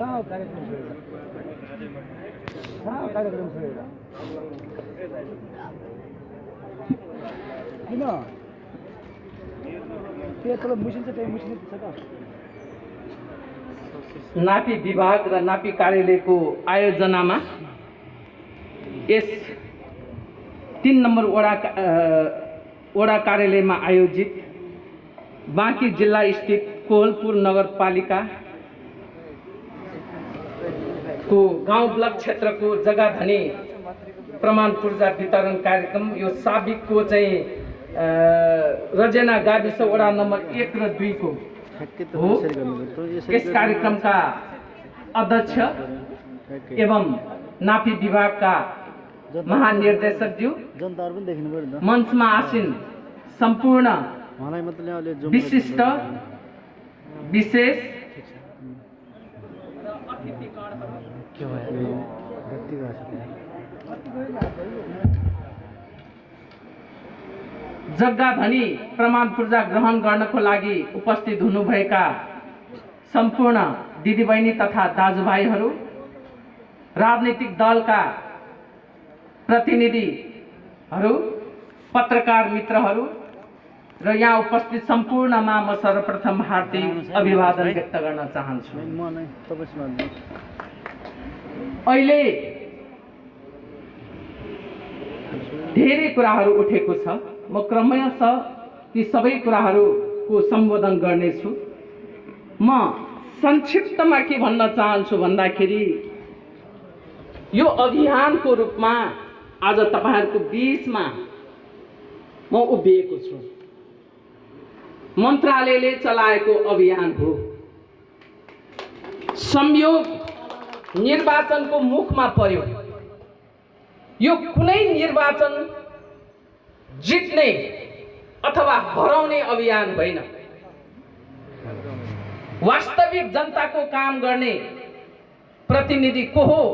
किन त्यो तल मुसिन्छ त्यही मुसिने छ त नापी विभाग र नापी कार्यालयको आयोजनामा यस 3 नम्बर वडा कार्यालयमा आयोजित बाँकी जिल्ला स्थित कोहलपुर नगरपालिका को गाउँ ब्लक क्षेत्रको जग्गा धनी प्रमाण पूर्जा वितरण कार्यक्रम यो साबिकको चाहिँ रजेना गाविस वडा नम्बर 1 र 2 को हो। यस कार्यक्रमका अध्यक्ष एवं नापी विभागका महानिर्देशक ज्यू मञ्चमा आसीन सम्पूर्ण विशिष्ट विशेष जग्गा धनी प्रमाण पूर्जा ग्रहण गर्नको लागि उपस्थित हुनुभएका सम्पूर्ण दिदीबहिनी तथा दाजुभाइहरू, राजनीतिक दलका प्रतिनिधिहरू, पत्रकार मित्रहरू र यहाँ उपस्थित सम्पूर्णमा म सर्वप्रथम हार्दिक अभिवादन व्यक्त गर्न चाहन्छु। अहिले धेरै कुराहरू उठेको छ। म क्रमशः ती सबै कुराहरूको सम्बोधन गर्नेछु। म संक्षिप्तमा के भन्न चाहन्छु भन्दाखेरि यो अभियानको रूपमा आज तपाईहरुको बीचमा म उभिएको छु। मन्त्रालयले चलाएको अभियान हो। संयोग निर्वाचनको मुखमा पर्यो। यो कुनै निर्वाचन जित्ने अथवा हराउने अभियान होइन। वास्तविक जनताको काम गर्ने प्रतिनिधि को हो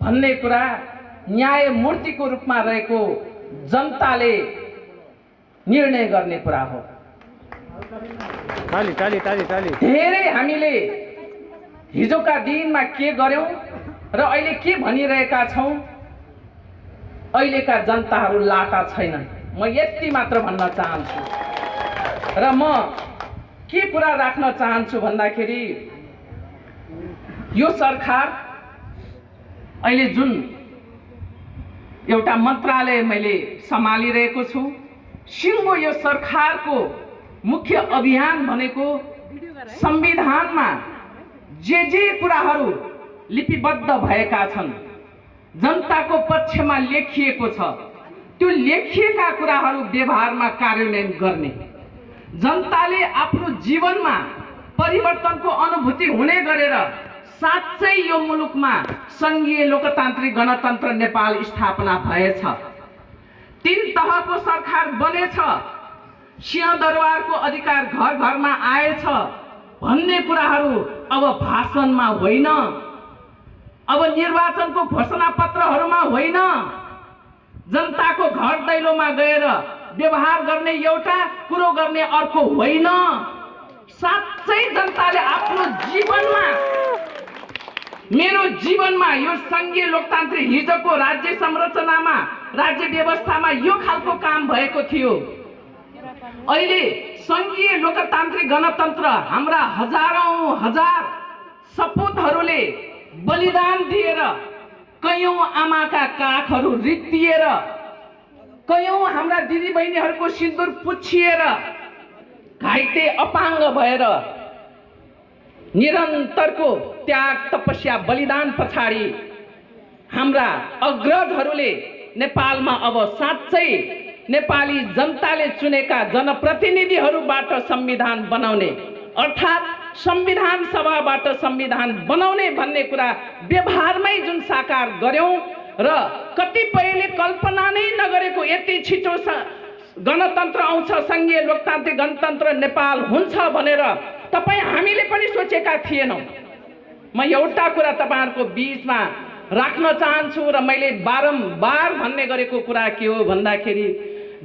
भन्ने कुरा न्यायमूर्तिको रूपमा रहेको जनताले निर्णय गर्ने कुरा हो। धेरै हामीले हिजोका दिनमा के गर्यौं र अहिले के भनिरहेका छौं, अहिलेका जनताहरू लाटा छैनन्। म यति मात्र भन्न चाहन्छु र म के कुरा राख्न चाहन्छु भन्दाखेरि यो सरकार अहिले जुन एउटा मन्त्रालय मैले सम्हालिरहेको छु, सिंगो यो सरकारको मुख्य अभियान भनेको संविधानमा जे कुराहरू लिपिबद्ध भएका छन्, जनताको पक्षमा लेखिएको छ, त्यो लेखिएका कुराहरू व्यवहारमा कार्यान्वयन गर्ने, जनताले आफ्नो जीवनमा परिवर्तनको अनुभूति हुने गरेर साँच्चै यो मुलुकमा संघीय लोकतान्त्रिक गणतन्त्र नेपाल स्थापना भएछ, 3 तहको सरकार बनेछ, सिंहदरबारको अधिकार घर घरमा आएछ भन्ने कुराहरू अब भाषणमा होइन, अब निर्वाचनको घोषणा पत्रहरूमा होइन, जनताको घर दैलोमा गएर व्यवहार गर्ने एउटा, कुरो गर्ने अर्को होइन। साँच्चै जनताले आफ्नो जीवनमा, मेरो जीवनमा यो संघीय लोकतान्त्रिक हिजोको राज्य संरचनामा, राज्य व्यवस्थामा यो खालको काम भएको थियो। अहिले संघीय लोकतान्त्रिक गणतन्त्र हाम्रा हजारौं हजार सपूतहरूले बलिदान दिएर, कयौं आमाका काखहरू रित्तिएर, कयौं हाम्रा दिदीबहिनीहरूको सिन्दूर पुछिएर, घाइते अपाङ्ग भएर निरन्तरको त्याग तपस्या बलिदान पछाडि हाम्रा अग्रजहरूले नेपालमा अब साँच्चै नेपाली जनताले चुनेका जनप्रतिनिधिहरूबाट संविधान बनाउने, अर्थात् संविधान सभाबाट संविधान बनाउने भन्ने कुरा व्यवहारमै जुन साकार गर्यौं र कतिपयले कल्पना नै नगरेको यति छिटो गणतन्त्र आउँछ, संघीय लोकतान्त्रिक गणतन्त्र नेपाल हुन्छ भनेर हामीले पनि सोचेका थिएनौं। म एउटा कुरा तपाईहरुको बीचमा राख्न चाहन्छु र मैले बारम्बार भन्ने गरेको कुरा के हो भन्दाखेरि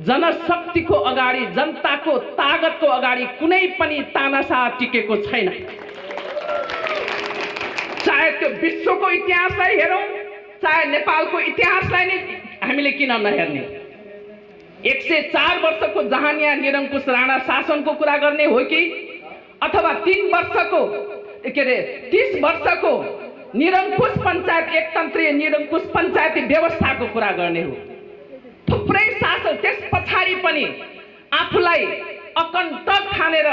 जनशक्तिको अगाडि, जनताको तागतको अगाडि कुनै पनि तानाशाह टिकेको छैन। चाहे त्यो विश्वको इतिहासलाई हेरौँ चाहे नेपालको इतिहासलाई नै हामीले किन नहेर्ने 104 वर्षको जहानिया निरङ्कुश राणा शासनको कुरा गर्ने हो कि अथवा 3 वर्षको 30 वर्षको निरङ्कुश पञ्चायत एकतन्त्रीय निरङ्कुश पञ्चायती व्यवस्थाको कुरा गर्ने हो। थुप्रै शासन त्यस पछाडि पनि आफूलाई अकण्टक ठानेर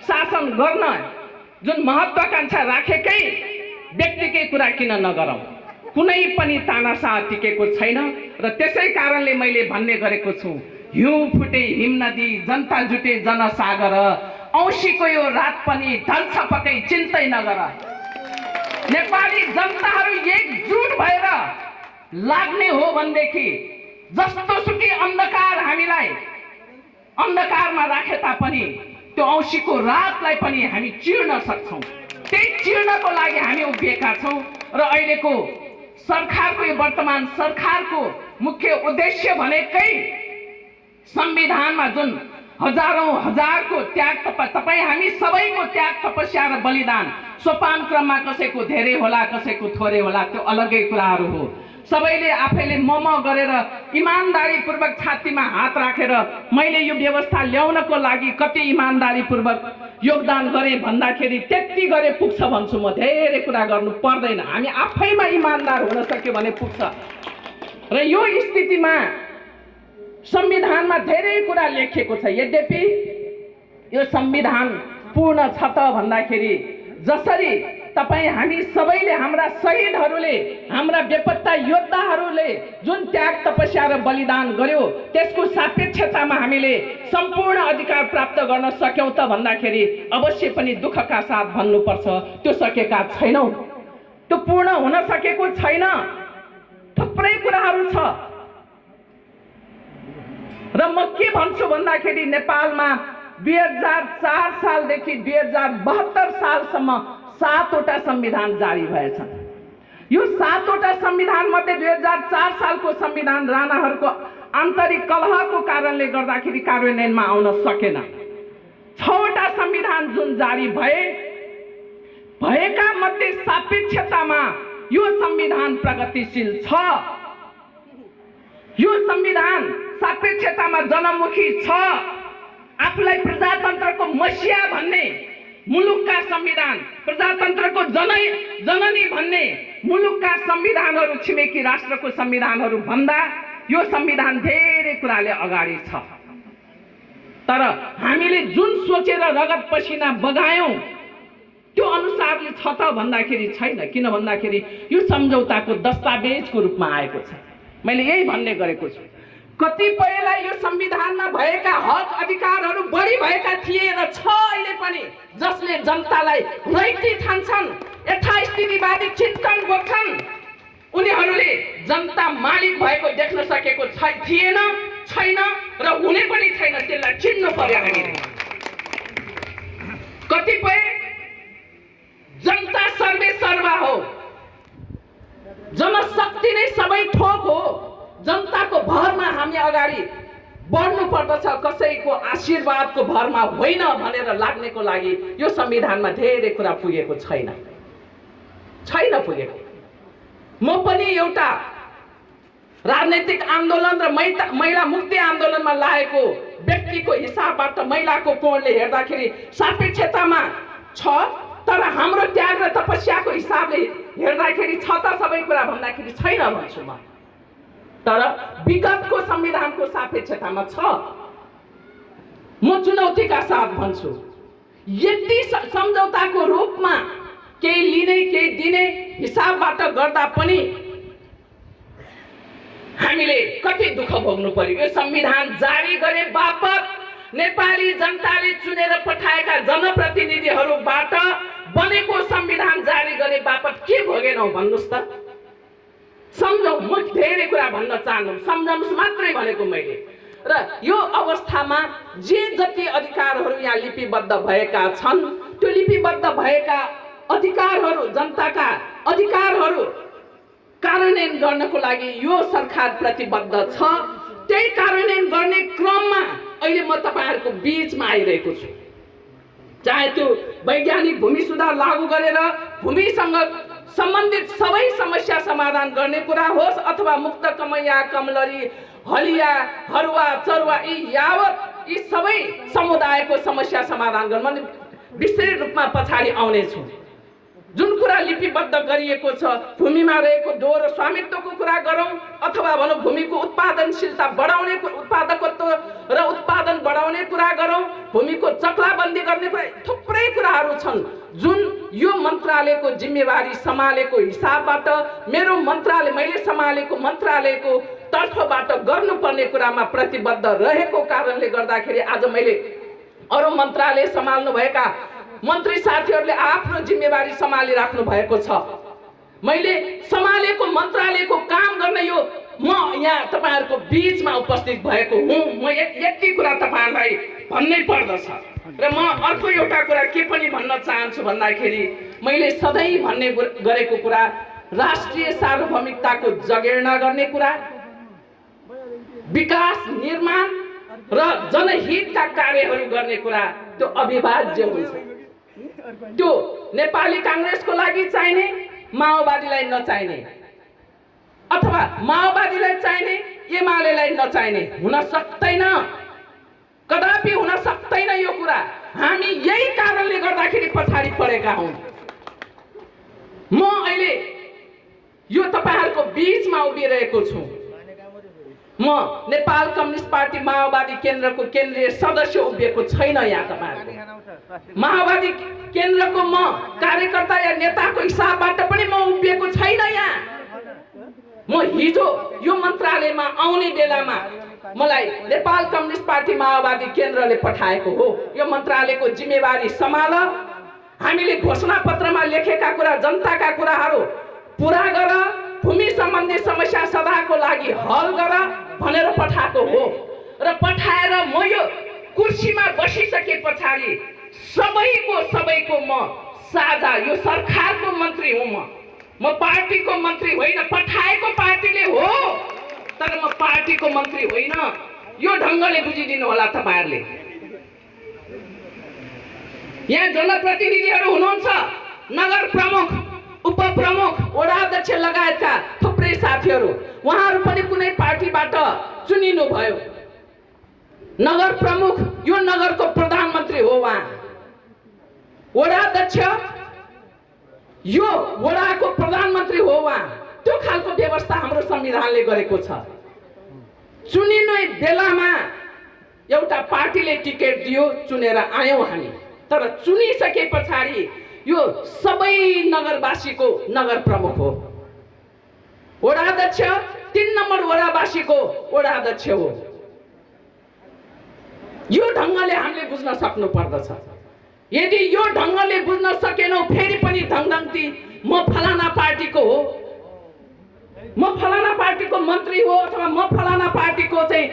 शासन गर्न जुन महत्त्वाकांक्षा राखेकै व्यक्तिकै कुरा किन नगरौँ। कुनै पनि तानाशाह टिकेको छैन र त्यसै कारणले मैले भन्ने गरेको छु हिउँ फुटे हिम नदी जनता जुटे जनसागर औँसीको यो रात पनि ढल्छ पक्कै चिन्तै नगर। नेपाली जनताहरू एकजुट भएर लाग्ने हो भनेदेखि जस्तो सुकै अन्धकार हामीलाई अन्धकारमा राखे तापनि त्यो औँसीको रातलाई पनि हामी चिर्न सक्छौँ। त्यही चिर्नको लागि हामी उभिएका छौँ र अहिलेको सरकारको यो वर्तमान सरकारको मुख्य उद्देश्य भनेकै संविधानमा जुन हजारौं हजारको त्याग तपाईँ हामी सबैको त्याग तपस्या र बलिदान सोपान क्रममा कसैको धेरै होला कसैको थोरै होला त्यो अलगै कुराहरू हो। सबैले आफैले मम गरेर इमानदारीपूर्वक छातीमा हात राखेर मैले यो व्यवस्था ल्याउनको लागि कति इमानदारीपूर्वक योगदान गरेँ भन्दाखेरि त्यति गरे पुग्छ भन्छु म। धेरै कुरा गर्नु पर्दैन, हामी आफैमा इमानदार हुन सक्यो भने पुग्छ। र यो स्थितिमा संविधानमा धेरै कुरा लेखिएको छ। यद्यपि यो संविधान पूर्ण छ त भन्दाखेरि जसरी तपाईँ हामी सबैले हाम्रा शहीदहरूले हाम्रा बेपत्ता योद्धाहरूले जुन त्याग तपस्या र बलिदान गर्यो त्यसको सापेक्षतामा हामीले सम्पूर्ण अधिकार प्राप्त गर्न सक्यौँ त भन्दाखेरि अवश्य पनि दुःखका साथ भन्नुपर्छ त्यो सकेका छैनौँ। त्यो पूर्ण हुन सकेको छैन। थुप्रै कुराहरू छ र म के भन्छु भन्दाखेरि नेपालमा 2004 सालदेखि 2072 सालसम्म 7वटा संविधान जारी भएछन्। यो 7वटा संविधान मध्ये 2004 सालको संविधान राणाहरूको आन्तरिक कलहको कारणले गर्दाखेरि कार्यान्वयनमा आउन सकेन। 6वटा संविधान जुन जारी भएका मध्ये सापेक्षतामा यो संविधान प्रगतिशील छ। यो संविधान सापेक्षतामा जनमुखी छ। आफूलाई प्रजातन्त्रको मसिया भन्ने मुलुकका संविधान प्रजातन्त्रको जननी भन्ने मुलुकका संविधानहरू छिमेकी राष्ट्रको संविधानहरू भन्दा यो संविधान धेरै कुराले अगाडि छ। तर हामीले जुन सोचेर रगत पसिना बगायौं त्यो अनुसारले छ त भन्दाखेरि छैन। किन भन्दाखेरि यो सम्झौताको दस्तावेजको रूपमा आएको छ। मैले यही भन्ने गरेको छु। कतिपयलाई यो संविधानमा भएका हक अधिकारहरू बढी भएका थिए र छ अहिले पनि जसले जनतालाई रैती ठान्छन् यथास्थितिवादी चिन्तन बोक्छन् उनीहरूले जनता मालिक भएको देख्न सकेको थिएन छैन र हुने पनि छैन। त्यसलाई चिन्नु पर्यो हामीले। कतिपय जनता सर्वे सर्वा हो, जनशक्ति नै सबै थोक हो। जनताको भरमा हामी अगाडि बढ्नु पर्दछ, कसैको आशीर्वादको भरमा होइन भनेर लाग्नेको लागि यो संविधानमा धेरै कुरा पुगेको छैन पुगेको। म पनि एउटा राजनैतिक आन्दोलन र महिला मुक्ति आन्दोलनमा लागेको व्यक्तिको हिसाबबाट महिलाको कोणले हेर्दाखेरि सापेक्षतामा छ, तर हाम्रो त्याग र तपस्याको हिसाबले हेर्दाखेरि छ त सबै कुरा भन्दाखेरि छैन भन्छु म। तर विगतको संविधानको सापेक्षतामा छ। म चुनौतीका साथ भन्छु यति सम्झौताको रूपमा केही लिने केही दिने हिसाबबाट गर्दा पनि हामीले कति दुःख भोग्नु पर्यो। यो संविधान जारी गरे बापत नेपाली जनताले चुनेर पठाएका जनप्रतिनिधिहरूबाट बनेको संविधान जारी गरे बापत के भोगेनौ भन्नुस् त। सम्झौँ, म धेरै कुरा भन्न चाहन्छु, सम्झाउनुस् मात्रै भनेको मैले। र यो अवस्थामा जे जति अधिकारहरू यहाँ लिपिबद्ध भएका छन् त्यो लिपिबद्ध भएका अधिकारहरू जनताका अधिकारहरू कार्यान्वयन गर्नको लागि यो सरकार प्रतिबद्ध छ। त्यही कार्यान्वयन गर्ने क्रममा अहिले म तपाईहरुको बीचमा आइरहेको छु। चाहे त्यो वैज्ञानिक भूमि सुधार लागू गरेर भूमिसँग सम्बन्धित सबै समस्या समाधान गर्ने कुरा होस् अथवा मुक्त कमैया कमलरी हलिया हरुवा चरुवा यी यावत यी सबै समुदायको समस्या समाधान गर्न म विस्तृत रूपमा पछाडि आउनेछु। जुन कुरा लिपिबद्ध गरिएको छ भूमिमा रहेको दोहोरो स्वामित्वको कुरा गरौँ अथवा भनौँ भूमिको उत्पादनशीलता बढाउने उत्पादकत्व र उत्पादन बढाउने कुरा गरौँ भूमिको चक्लाबन्दी गर्ने कुरा थुप्रै कुराहरू छन् जुन यो मन्त्रालयको जिम्मेवारी सम्हालेको हिसाबबाट मेरो मन्त्रालय मैले सम्हालेको मन्त्रालयको तर्फबाट गर्नुपर्ने कुरामा प्रतिबद्ध रहेको कारणले गर्दाखेरि आज मैले अरू मन्त्रालय सम्हाल्नु भएका मन्त्री साथीहरूले आफ्नो जिम्मेवारी सम्हालिराख्नु भएको छ। मैले सम्हालेको मन्त्रालयको काम गर्न यो म यहाँ तपाईहरुको बीचमा उपस्थित भएको हुँ। म यति कुरा तपाईहरुलाई भन्नै पर्दछ र म अर्को एउटा कुरा के पनि भन्न चाहन्छु भन्दाखेरि मैले सधैँ भन्ने गरेको कुरा राष्ट्रिय सार्वभौमिकताको जगेर्ना गर्ने कुरा विकास निर्माण र जनहितका कार्यहरू गर्ने कुरा त्यो अविभाज्य हुन्छ। त्यो नेपाली कांग्रेसको लागि चाहिने माओवादीलाई नचाहिने अथवा माओवादीलाई चाहिने एमालेलाई नचाहिने हुन सक्दैन, कदापि हुन सक्दैन यो कुरा। हामी यही कारणले गर्दाखेरि पछाडि परेका हौं। म अहिले यो तपाईहरुको बीचमा उभिरहेको छु। म नेपाल कम्युनिस्ट पार्टी माओवादी केन्द्रको केन्द्रीय सदस्य उभिएको छैन। यहाँ तपाईहरुको माओवादी केन्द्रको म कार्यकर्ता या नेताको हिसाबबाट पनि म उभिएको छैन। यहाँ म हिजो यो मन्त्रालयमा आउने बेलामा मलाई नेपाल कम्युनिस्ट पार्टी माओवादी केन्द्रले पठाएको हो। यो मन्त्रालयको जिम्मेवारी सम्हाल, हामीले घोषणा पत्रमा लेखेका कुरा जनताका कुराहरू पूरा गर, भूमि सम्बन्धी समस्या सदाको लागि हल गर भनेर पठाएको हो। र पठाएर म यो कुर्सीमा बसिसके पछाडि सबैको म साझा यो सरकारको मन्त्री हुँ। म पार्टीको मन्त्री होइन, पठाएको पार्टीले हो तर म पार्टीको मन्त्री होइन। यो ढंगले बुझिदिनु होला तपाईहरुले। यहाँ जनप्रतिनिधिहरू हुनुहुन्छ, नगर प्रमुख उपप्रमुख वडा अध्यक्ष लगायतका थुप्रै साथीहरू, उहाँहरू पनि कुनै पार्टीबाट चुनिनु भयो। नगर प्रमुख यो नगरको प्रधानमन्त्री हो, उहाँ वडा अध्यक्ष यो वडाको प्रधानमन्त्री हो, उहाँ। त्यो खालको व्यवस्था हाम्रो संविधानले गरेको छ। चुनिने बेलामा एउटा पार्टीले टिकट दियो, चुनेर आयौं हामी। तर चुनिसके पछाडि यो सबै नगरवासीको नगर प्रमुख हो। वडा अध्यक्ष 3 नम्बर वडावासीको वडा अध्यक्ष हो। यो ढंगले हामीले बुझ्न सक्नु पर्दछ। यदि यो ढंगले बुझ्न सकेनौ फेरि पनि ढंगढंगती म फलाना पार्टीको हो, म फलाना पार्टीको मन्त्री हो अथवा म फलाना पार्टीको चाहिँ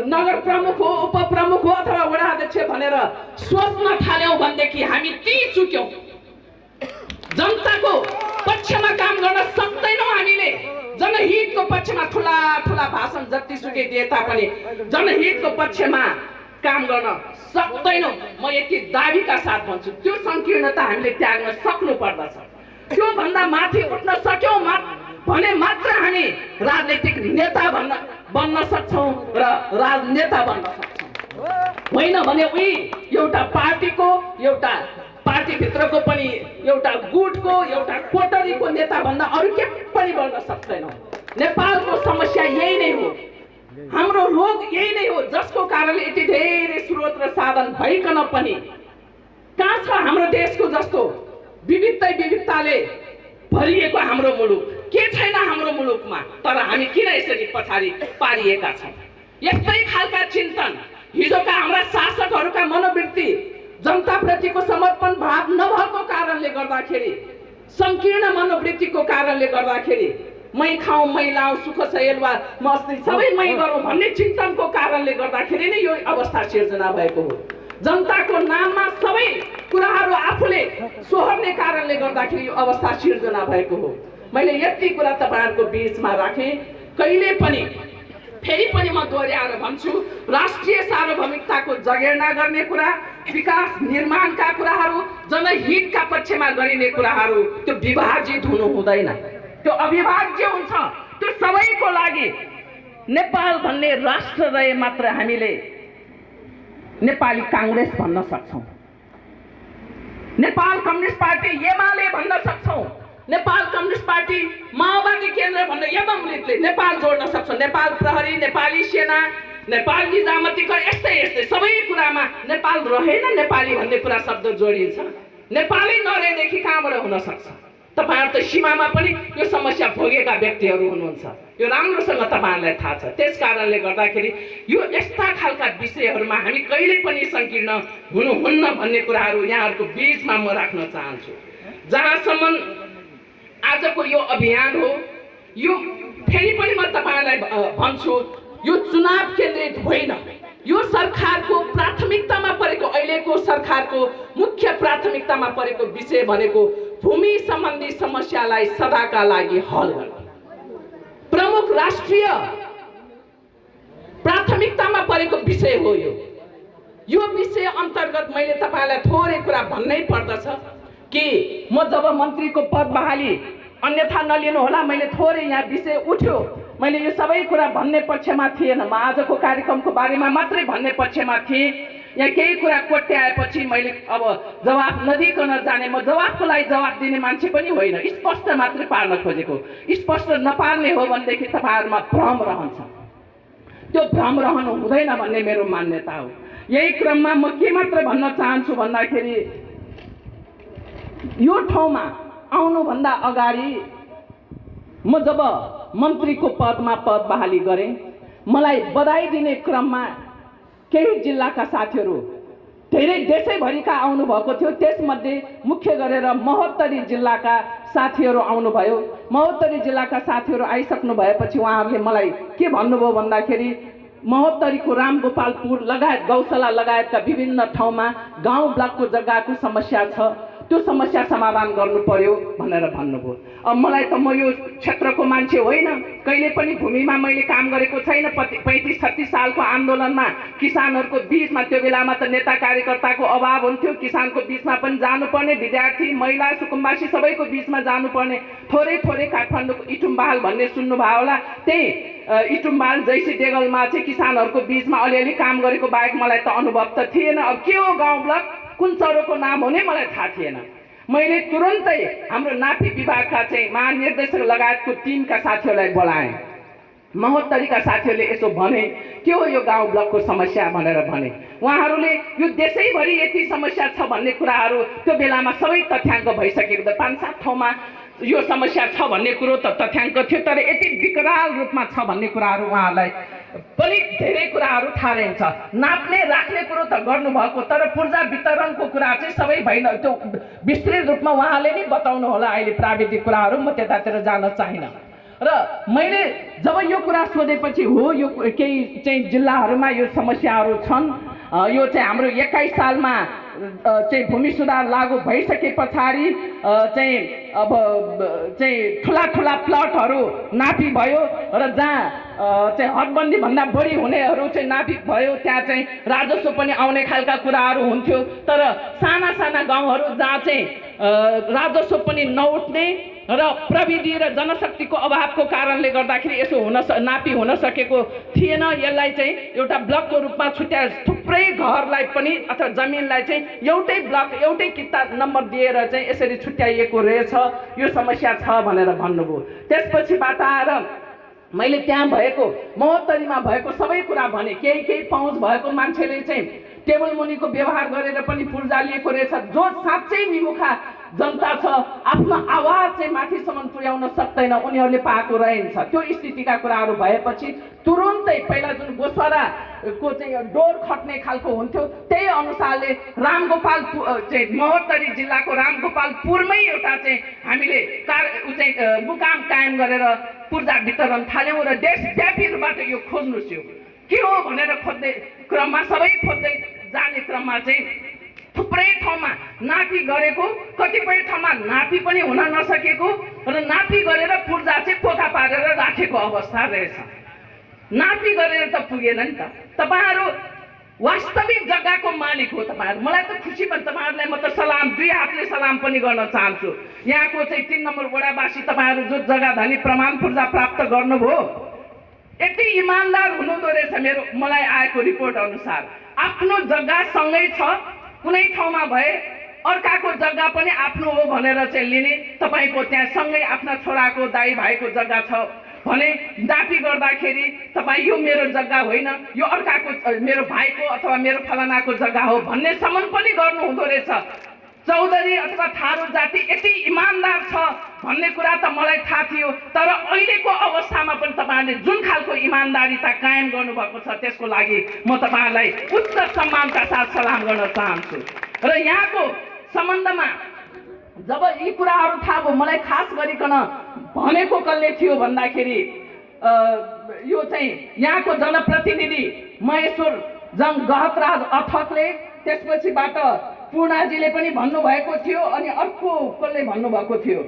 नगर प्रमुख हो, उपप्रमुख हो अथवा वडा अध्यक्ष भनेर सोच्न थाल्यौं भनेदेखि हामी ती चुक्यौं। जनताको पक्षमा काम गर्न सक्दैनौं हामीले। जनहितको पक्षमा ठुला ठुला भाषण जतिसुकै दिए तापनि जनहितको पक्षमा काम गर्न सक्दैनौं। म यति दाबीका साथ भन्छु, त्यो संकीर्णता हामीले त्याग्न सक्नु पर्दछ। त्यो भन्दा माथि उठ्न सक्यौं भने मात्र हामी राजनीतिक नेता बन्न सक्छौं र राजनेता बन्न सक्छौं। होइन भने उही एउटा पार्टीको, एउटा पार्टी भित्रको पनि एउटा गुटको, एउटा कोटरीको नेता भन्दा अरु के पनि बन्न सक्दैनौं। नेपालको समस्या यही नै हो, हाम्रो रोग यही नै हो, जसको कारणले यति धेरै स्रोत र साधन भइकन पनि कहाँ छ हाम्रो देशको जस्तो विविधताले भरिएको हाम्रो मुलुक? के छैन हाम्रो मुलुकमा? तर हामी किन यसरी पछाडि पारिएका छौं? यस्तै खालका चिन्तन हिजोका हाम्रा शासकहरूका मनोवृत्ति, जनताप्रतिको समर्पण भाव नभएको कारणले गर्दाखेरि, संकीर्ण मनोवृत्तिको कारणले गर्दाखेरि, मै खाऊ मै लाऊ सुख छ एलवा मस्ती सबै मै गरौँ भन्ने चिन्तनको कारणले गर्दाखेरि नै यो अवस्था सिर्जना भएको हो। जनताको नाममा सबै कुराहरू आफूले सोहोर्ने कारणले गर्दाखेरि यो अवस्था सिर्जना भएको हो। मैले यति कुरा तपाईहरुको बीचमा राखे। कहिले पनि फेरि पनि म दोहोर्याएर भन्छु, राष्ट्रिय सार्वभौमिकताको जगेर्ना गर्ने कुरा, विकास निर्माणका कुराहरू, जनहितका पक्षमा गरिने कुराहरू त्यो विभाजित हुनु हुँदैन, त्यो अविभाज्य हुन्छ। त्यो सबैको लागि नेपाल भन्ने राष्ट्र रहे मात्र हामीले नेपाली काङ्ग्रेस भन्न सक्छौँ, नेपाल कम्युनिस्ट पार्टी एमाले भन्न सक्छौँ, नेपाल कम्युनिस्ट पार्टी माओवादी केन्द्र भन्न एवं नेपाल जोड्न सक्छौँ। नेपाल प्रहरी, नेपाली सेना, नेपाल निजामतीको यस्तै यस्तै सबै कुरामा नेपाल रहेन नेपाली भन्ने कुरा शब्द जोडिन्छ। नेपालै नरहेदेखि कहाँबाट हुन सक्छ? तपाईहरु त सीमामा पनि यो समस्या भोगेका व्यक्तिहरू हुनुहुन्छ, यो राम्रोसँग तपाईहरुलाई थाहा छ। त्यस कारणले गर्दाखेरि यो यस्ता खालका विषयहरूमा हामी कहिले पनि संकीर्ण हुनुहुन्न भन्ने कुराहरू यहाँहरूको बीचमा म राख्न चाहन्छु। जहाँसम्म आजको यो अभियान हो, यो फेरि पनि म तपाईहरुलाई भन्छु, यो चुनाव केन्द्रित होइन। यो सरकारको प्राथमिकतामा परेको, अहिलेको सरकारको मुख्य प्राथमिकतामा परेको विषय भनेको भूमि सम्बन्धी समस्यालाई सदाका लागि हल गर्न प्रमुख राष्ट्रिय प्राथमिकतामा परेको विषय हो। यो विषय अन्तर्गत मैले तपाईलाई थोरै कुरा भन्नै पर्दछ कि म जब मन्त्रीको पद बहाली, अन्यथा नलिनु होला, मैले थोरै यहाँ विषय उठ्यो, मैले यो सबै कुरा भन्ने पक्षमा थिएन। म आजको कार्यक्रमको बारेमा मात्रै भन्ने पक्षमा थिएँ। यहाँ केही कुरा कोट्याएपछि मैले अब जवाफ नदिकन जाने, म जवाफको लागि जवाफ दिने मान्छे पनि होइन, स्पष्ट मात्रै पार्न खोजेको। स्पष्ट नपार्ने हो भनेदेखि तपाईहरुमा भ्रम रहन्छ, त्यो भ्रम रहनु हुँदैन भन्ने मेरो मान्यता हो। यही क्रममा म के मात्र भन्न चाहन्छु भन्दाखेरि, यो ठाउँमा आउनुभन्दा अगाडि म जब मन्त्रीको पदमा पद बहाली गरेँ, मलाई बधाई दिने क्रममा केही जिल्लाका साथीहरू, धेरै देशैभरिका आउनुभएको थियो। त्यसमध्ये मुख्य गरेर महोत्तरी जिल्लाका साथीहरू आउनुभयो। महोत्तरी जिल्लाका साथीहरू आइसक्नु भएपछि उहाँहरूले मलाई के भन्नुभयो भन्दाखेरि, महोत्तरीको रामगोपालपुर लगायत गौशाला लगायतका विभिन्न ठाउँमा गाउँ ब्लकको जग्गाको समस्या छ, त्यो समस्या समाधान गर्नु पर्यो भनेर भन्नुभयो। अब मलाई त म यो क्षेत्रको मान्छे होइन, कहिले पनि भूमिमा मैले काम गरेको छैन। 35-36 सालको आन्दोलनमा किसानहरूको बीचमा, त्यो बेलामा त नेता कार्यकर्ताको अभाव हुन्थ्यो, किसानको बीचमा पनि जानुपर्ने, विद्यार्थी महिला सुकुम्बासी सबैको बीचमा जानुपर्ने। थोरै थोरै काठमाडौँको इटुम्बाल भन्ने सुन्नुभयो होला, त्यही इटुम्बाल जैसी देगलमा चाहिँ किसानहरूको बीचमा अलिअलि काम गरेको बाहेक मलाई त अनुभव त थिएन। अब के हो गाउँ ब्लक, कुन चरोको नाम हो नै मलाई थाहा थिएन। मैले तुरन्तै हाम्रो नापी विभागका चाहिँ महानिर्देशक लगायतको टिमका साथीहरूलाई बोलाएँ। महोत्तरीका साथीहरूले यसो भने, के हो यो गाउँ ब्लकको समस्या भनेर भने। उहाँहरूले यो देशैभरि यति समस्या छ भन्ने कुराहरू त्यो बेलामा सबै तथ्याङ्क भइसकेको थियो। 5-7 ठाउँमा यो समस्या छ भन्ने कुरो त तथ्याङ्क थियो, तर यति विकराल रूपमा छ भन्ने कुराहरू उहाँहरूलाई पनि धेरै कुराहरू थाहा रहन्छ। नाप्ने राख्ने कुरो त गर्नुभएको, तर पूर्जा वितरणको कुरा चाहिँ सबै भएन। त्यो विस्तृत रूपमा उहाँले नै बताउनु होला, अहिले प्राविधिक कुराहरू म त्यतातिर जान चाहिनँ। र मैले जब यो कुरा सोधेपछि, हो यो केही चाहिँ जिल्लाहरूमा यो समस्याहरू छन्, यो चाहिँ हाम्रो 21 सालमा चाहिँ भूमि सुधार लागू भइसके पछाडि चाहिँ अब चाहिँ ठुला ठुला प्लटहरू नापी भयो र जहाँ चाहिँ हदबन्दी भन्दा बढी हुनेहरू चाहिँ नापी भयो, त्यहाँ चाहिँ राजस्व पनि आउने खालका कुराहरू हुन्थ्यो। तर साना साना गाउँहरू जहाँ चाहिँ राजस्व पनि नउठ्ने र प्रविधि र जनशक्तिको अभावको कारणले गर्दाखेरि यसो नापी हुन सकेको थिएन। यसलाई चाहिँ एउटा ब्लकको रूपमा छुट्याएर थुप्रै घरलाई पनि अथवा जमिनलाई चाहिँ एउटै ब्लक, एउटै किता नम्बर दिएर चाहिँ यसरी छुट्याइएको रहेछ, यो समस्या छ भनेर भन्नुभयो। त्यसपछिबाट आएर मैले त्यहाँ भएको महोत्तरीमा भएको सबै कुरा भने। केही पहुँच भएको मान्छेले चाहिँ टेबल मुनिको व्यवहार गरेर पनि पूर्जा लिएको रहेछ। जो साँच्चै निमुखा जनता छ, आफ्नो आवाज चाहिँ माथिसम्म पुर्याउन सक्दैन, उनीहरूले पाएको रहन्छ। त्यो स्थितिका कुराहरू भएपछि तुरुन्तै पहिला जुन गोसराको चाहिँ डोर खट्ने खालको हुन्थ्यो, त्यही अनुसारले रामगोपालपुर चाहिँ महोत्तरी जिल्लाको रामगोपालपुरमै एउटा चाहिँ हामीले मुकाम कायम गरेर पूर्जा वितरण थाल्यौँ र देशव्यापी रूपबाट यो खोज्नुहोस् यो के हो भनेर खोज्दै क्रममा, सबै खोज्दै जाने क्रममा चाहिँ थुप्रै ठाउँमा नापी गरेको, कतिपय ठाउँमा नापी पनि हुन नसकेको र नापी गरेर पूर्जा चाहिँ पोखा पारेर राखेको अवस्था रहेछ। नापी गरेर त पुगेन नि त। तपाईहरु वास्तविक जग्गाको मालिक हो तपाईँहरू। मलाई त खुसी भयो, तपाईँहरूलाई म त सलाम, दुई हातले सलाम पनि गर्न चाहन्छु। यहाँको चाहिँ 3 नम्बर वडावासी तपाईँहरू जो जग्गा धनी प्रमाण पूर्जा प्राप्त गर्नुभयो, यति इमान्दार हुनुहुँदो रहेछ। मेरो मलाई आएको रिपोर्ट अनुसार आफ्नो जग्गा सँगै छ, कुनै ठाउँमा भए अर्काको जग्गा पनि आफ्नो हो भनेर चाहिँ लिने। तपाईँको त्यहाँ सँगै आफ्ना छोराको दाइ भाइको जग्गा छ भने नापी गर्दाखेरि तपाईँ यो मेरो जग्गा होइन, यो अर्काको मेरो भाइको अथवा मेरो फलानाको जग्गा हो भन्नेसम्म पनि गर्नु हुँदो रहेछ। चौधरी अथवा थारू जाति यति इमान्दार छ भन्ने कुरा त मलाई थाहा थियो, तर अहिलेको अवस्थामा पनि तपाईँहरूले जुन खालको इमान्दारिता कायम गर्नुभएको छ त्यसको लागि म तपाईँहरूलाई उच्च सम्मानका साथ सलाम गर्न चाहन्छु। र यहाँको सम्बन्धमा जब यी कुराहरू थाहा भयो, मलाई खास गरिकन भनेको कसले थियो भन्दाखेरि यो चाहिँ यहाँको जनप्रतिनिधि महेश्वर जङ गहतराज अथकले, त्यसपछिबाट पूर्णाजीले पनि भन्नुभएको थियो, अनि अर्को कसले भन्नुभएको थियो,